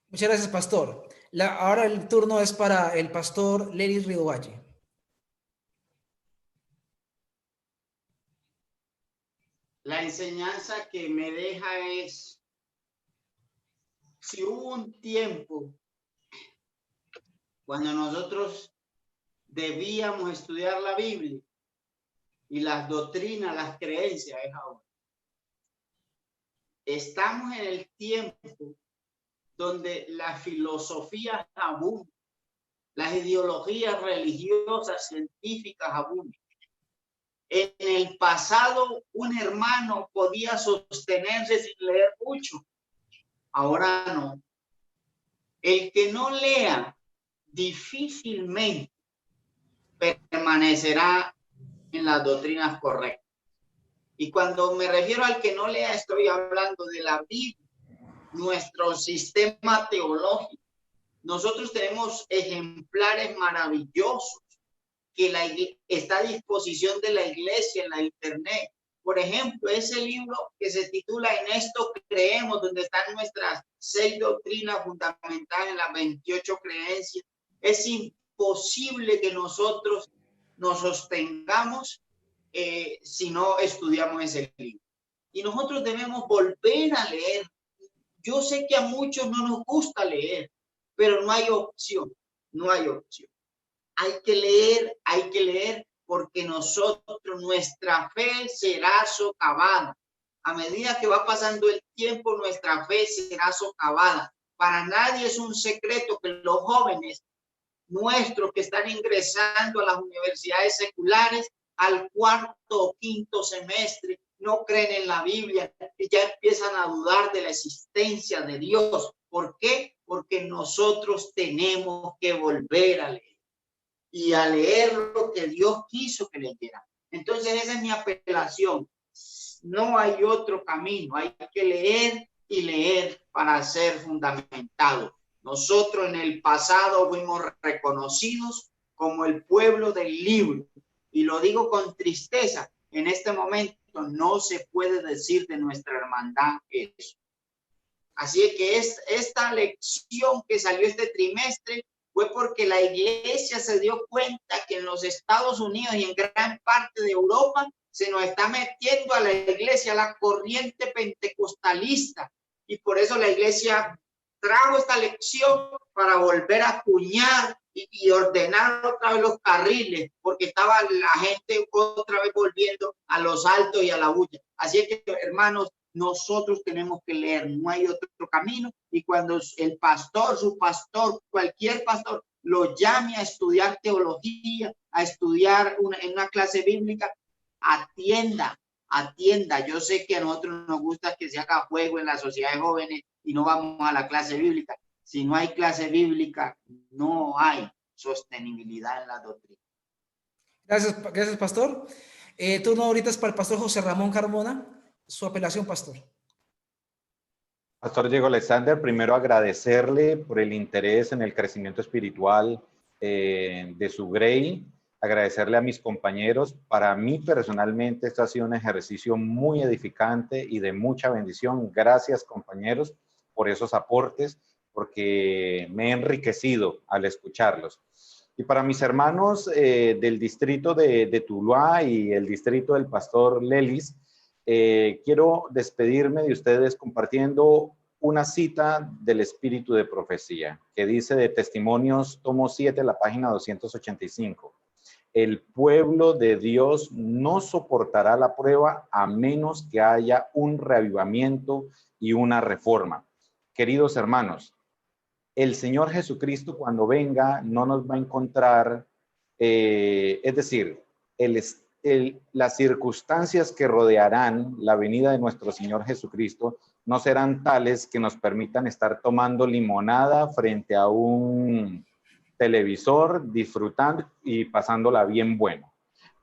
Muchas gracias, pastor. Ahora el turno es para el pastor Leris Ridovalle. La enseñanza que me deja es: si hubo un tiempo cuando nosotros debíamos estudiar la Biblia y las doctrinas, las creencias, es ahora. Estamos en el tiempo donde la filosofía abunda, las ideologías religiosas, científicas abundan. En el pasado, un hermano podía sostenerse sin leer mucho. Ahora no. El que no lea difícilmente permanecerá en las doctrinas correctas. Y cuando me refiero al que no lea, estoy hablando de la Biblia, nuestro sistema teológico. Nosotros tenemos ejemplares maravillosos que está a disposición de la iglesia en la internet. Por ejemplo, ese libro que se titula En esto creemos, donde están nuestras 6 doctrinas fundamentadas en las 28 creencias. Es imposible que nosotros nos sostengamos si no estudiamos ese libro. Y nosotros debemos volver a leer Yo sé que a muchos no nos gusta leer, pero no hay opción, no hay opción. Hay que leer porque nuestra fe será socavada. A medida que va pasando el tiempo, nuestra fe será socavada. Para nadie es un secreto que los jóvenes nuestros que están ingresando a las universidades seculares al cuarto o quinto semestre no creen en la Biblia y ya empiezan a dudar de la existencia de Dios. ¿Por qué? Porque nosotros tenemos que volver a leer y a leer lo que Dios quiso que leyera. Entonces esa es mi apelación. No hay otro camino, hay que leer y leer para ser fundamentado. Nosotros en el pasado fuimos reconocidos como el pueblo del libro y lo digo con tristeza. En este momento no se puede decir de nuestra hermandad eso. Así que esta lección que salió este trimestre fue porque la iglesia se dio cuenta que en los Estados Unidos y en gran parte de Europa se nos está metiendo a la iglesia la corriente pentecostalista y por eso la iglesia trajo esta lección para volver a acuñar y ordenar otra vez los carriles, porque estaba la gente otra vez volviendo a los altos y a la bulla. Así que, hermanos, nosotros tenemos que leer, no hay otro camino. Y cuando el pastor, su pastor, cualquier pastor, lo llame a estudiar teología, a estudiar en una clase bíblica, atienda. Yo sé que a nosotros nos gusta que se haga juego en la sociedad de jóvenes y no vamos a la clase bíblica. Si no hay clase bíblica, no hay sostenibilidad en la doctrina. Gracias, pastor. Turno ahorita es para el pastor José Ramón Carmona. Su apelación, pastor. Pastor Diego Alexander, primero agradecerle por el interés en el crecimiento espiritual de su grey, agradecerle a mis compañeros. Para mí personalmente esto ha sido un ejercicio muy edificante y de mucha bendición. Gracias, compañeros, por esos aportes, porque me he enriquecido al escucharlos. Y para mis hermanos del distrito de Tuluá y el distrito del pastor Lelis, quiero despedirme de ustedes compartiendo una cita del Espíritu de Profecía, que dice de Testimonios, tomo 7, la página 285. El pueblo de Dios no soportará la prueba a menos que haya un reavivamiento y una reforma. Queridos hermanos, el Señor Jesucristo cuando venga no nos va a encontrar, es decir, las circunstancias que rodearán la venida de nuestro Señor Jesucristo no serán tales que nos permitan estar tomando limonada frente a un televisor, disfrutando y pasándola bien bueno.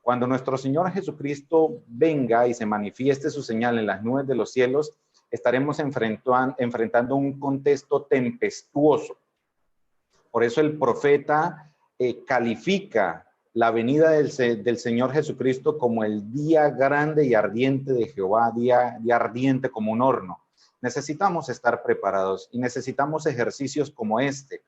Cuando nuestro Señor Jesucristo venga y se manifieste su señal en las nubes de los cielos, estaremos enfrentando un contexto tempestuoso. Por eso el profeta califica la venida del Señor Jesucristo como el día grande y ardiente de Jehová, día ardiente como un horno. Necesitamos estar preparados y necesitamos ejercicios como este,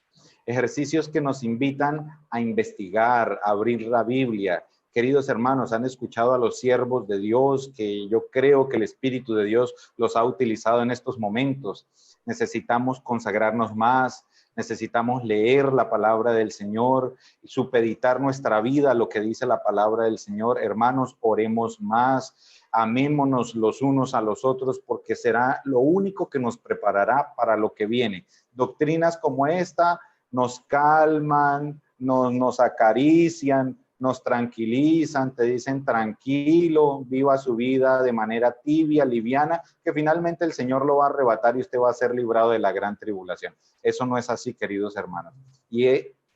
ejercicios que nos invitan a investigar, a abrir la Biblia. Queridos hermanos, han escuchado a los siervos de Dios, que yo creo que el Espíritu de Dios los ha utilizado en estos momentos. Necesitamos consagrarnos más, necesitamos leer la palabra del Señor y supeditar nuestra vida a lo que dice la palabra del Señor. Hermanos, oremos más, amémonos los unos a los otros, porque será lo único que nos preparará para lo que viene. Doctrinas como esta nos calman, nos acarician, nos tranquilizan, te dicen tranquilo, viva su vida de manera tibia, liviana, que finalmente el Señor lo va a arrebatar y usted va a ser librado de la gran tribulación. Eso no es así, queridos hermanos. Y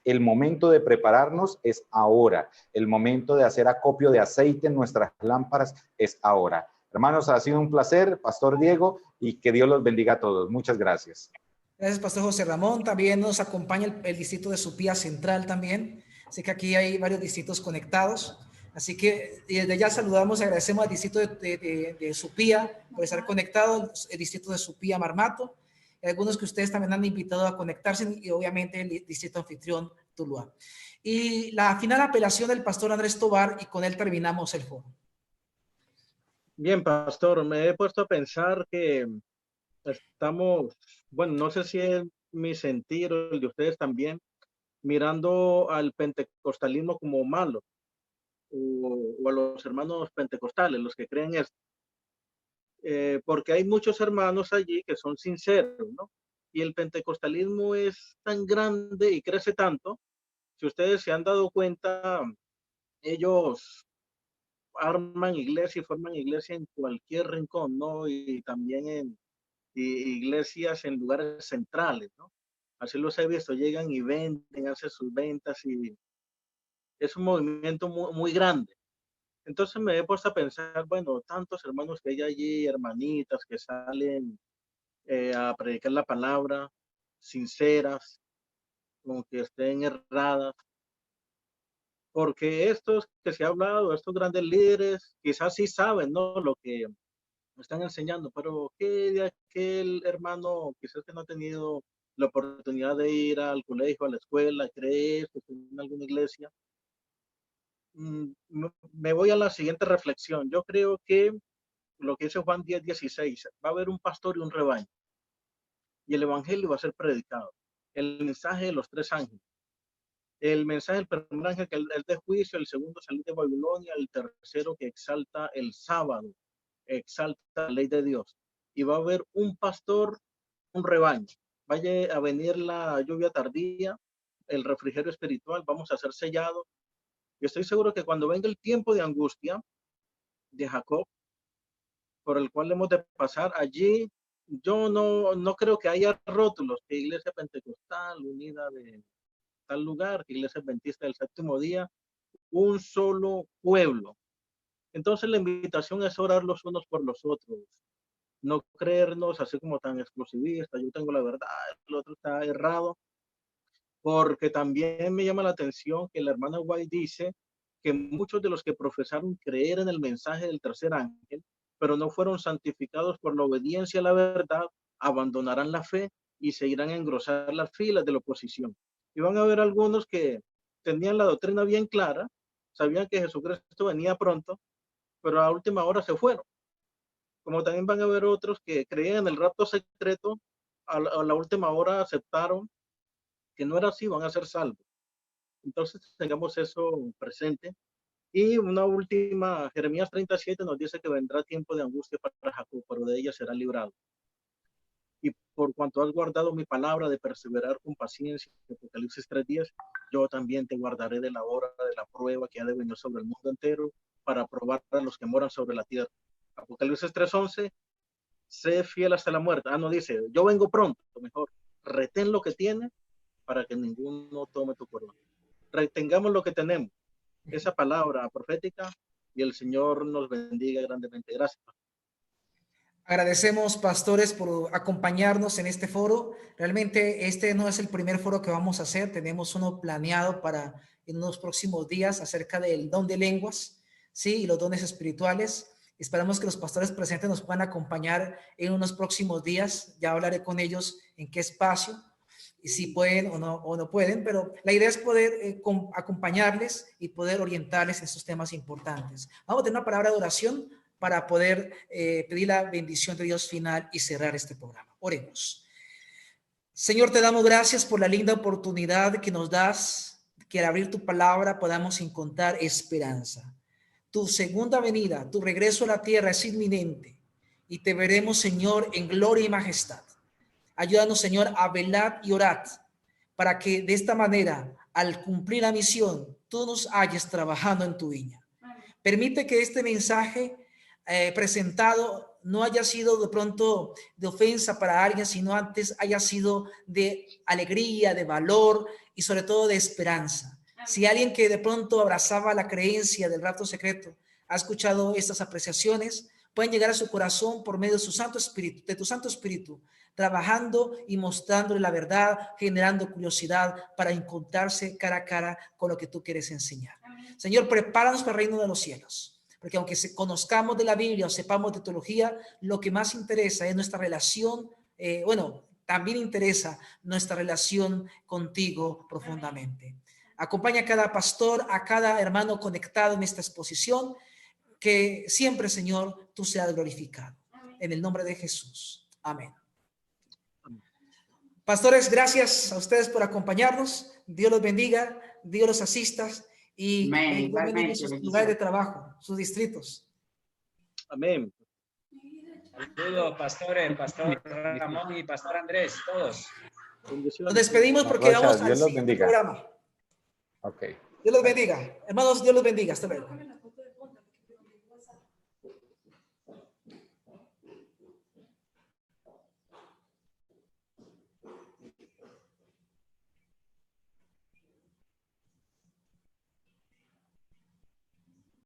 el momento de prepararnos es ahora. El momento de hacer acopio de aceite en nuestras lámparas es ahora. Hermanos, ha sido un placer, Pastor Diego, y que Dios los bendiga a todos. Muchas gracias. Gracias, Pastor José Ramón. También nos acompaña el distrito de Supía Central también. Así que aquí hay varios distritos conectados. Así que desde ya saludamos y agradecemos al distrito de Supía por estar conectado, el distrito de Supía Marmato, y algunos que ustedes también han invitado a conectarse, y obviamente el distrito anfitrión Tuluá. Y la final apelación del pastor Andrés Tobar, y con él terminamos el foro. Bien, pastor, me he puesto a pensar que estamos, bueno, no sé si es mi sentir o el de ustedes también, mirando al pentecostalismo como malo, o a los hermanos pentecostales, los que creen esto. Porque hay muchos hermanos allí que son sinceros, ¿no? Y el pentecostalismo es tan grande y crece tanto, si ustedes se han dado cuenta, ellos arman iglesia y forman iglesia en cualquier rincón, ¿no? Y también en iglesias en lugares centrales, ¿no? Así los he visto, llegan y venden, hacen sus ventas y es un movimiento muy, muy grande. Entonces me he puesto a pensar, bueno, tantos hermanos que hay allí, hermanitas que salen a predicar la palabra, sinceras, como que estén erradas, porque estos que se ha hablado, estos grandes líderes, quizás sí saben, ¿no? Lo que están enseñando, pero ¿qué de aquel hermano quizás que no ha tenido la oportunidad de ir al colegio, a la escuela, creer que está en alguna iglesia? Me voy a la siguiente reflexión. Yo creo que lo que dice Juan 10:16, va a haber un pastor y un rebaño, y el evangelio va a ser predicado. El mensaje de los tres ángeles. El mensaje del primer ángel que es de juicio, el segundo salir de Babilonia, el tercero que exalta el sábado, exalta la ley de Dios. Y va a haber un pastor, un rebaño. Vaya a venir la lluvia tardía, el refrigerio espiritual, vamos a ser sellados. Y estoy seguro que cuando venga el tiempo de angustia de Jacob, por el cual hemos de pasar allí, yo no creo que haya rótulos que Iglesia Pentecostal unida de tal lugar, que Iglesia Adventista del Séptimo Día, un solo pueblo. Entonces la invitación es orar los unos por los otros, no creernos así como tan exclusivistas, yo tengo la verdad, el otro está errado, porque también me llama la atención que la hermana White dice que muchos de los que profesaron creer en el mensaje del tercer ángel, pero no fueron santificados por la obediencia a la verdad, abandonarán la fe y seguirán a engrosar las filas de la oposición. Y van a haber algunos que tenían la doctrina bien clara, sabían que Jesucristo venía pronto, pero a última hora se fueron. Como también van a haber otros que creían en el rapto secreto, a la última hora aceptaron que no era así, van a ser salvos. Entonces tengamos eso presente. Y una última, Jeremías 37 nos dice que vendrá tiempo de angustia para Jacob, pero de ella será librado. Y por cuanto has guardado mi palabra de perseverar con paciencia, Apocalipsis 3:10, yo también te guardaré de la hora de la prueba que ha de venir sobre el mundo entero para probar a los que moran sobre la tierra. Apocalipsis 3:11, sé fiel hasta la muerte. No dice, yo vengo pronto, mejor, retén lo que tienes para que ninguno tome tu corona. Retengamos lo que tenemos, esa palabra profética, y el Señor nos bendiga grandemente. Gracias. Agradecemos, pastores, por acompañarnos en este foro. Realmente este no es el primer foro que vamos a hacer. Tenemos uno planeado para en unos próximos días acerca del don de lenguas, ¿sí? Y los dones espirituales. Esperamos que los pastores presentes nos puedan acompañar en unos próximos días. Ya hablaré con ellos en qué espacio y si pueden o no pueden, pero la idea es poder acompañarles y poder orientarles en estos temas importantes. Vamos a tener una palabra de oración para poder pedir la bendición de Dios final y cerrar este programa. Oremos. Señor, te damos gracias por la linda oportunidad que nos das, que al abrir tu palabra podamos encontrar esperanza. Tu segunda venida, tu regreso a la tierra es inminente y te veremos, Señor, en gloria y majestad. Ayúdanos, Señor, a velar y orar para que de esta manera, al cumplir la misión, tú nos halles trabajando en tu viña. Permite que este mensaje presentado no haya sido de pronto de ofensa para alguien, sino antes haya sido de alegría, de valor y sobre todo de esperanza. Si alguien que de pronto abrazaba la creencia del rapto secreto ha escuchado estas apreciaciones, pueden llegar a su corazón por medio de su Santo Espíritu, de tu Santo Espíritu, trabajando y mostrándole la verdad, generando curiosidad para encontrarse cara a cara con lo que tú quieres enseñar. Señor, prepáranos para el reino de los cielos. Porque aunque conozcamos de la Biblia o sepamos de teología, lo que más interesa es nuestra relación, también interesa nuestra relación contigo profundamente. Acompaña a cada pastor, a cada hermano conectado en esta exposición, que siempre, Señor, tú seas glorificado. En el nombre de Jesús. Amén. Pastores, gracias a ustedes por acompañarnos. Dios los bendiga, Dios los asista y bendiga sus lugares de trabajo, sus distritos. Amén. Saludos, pastores, pastor Ramón y pastor Andrés, todos. Nos despedimos porque vamos al siguiente programa. Ok. Dios los bendiga. Hermanos, Dios los bendiga. Hasta luego.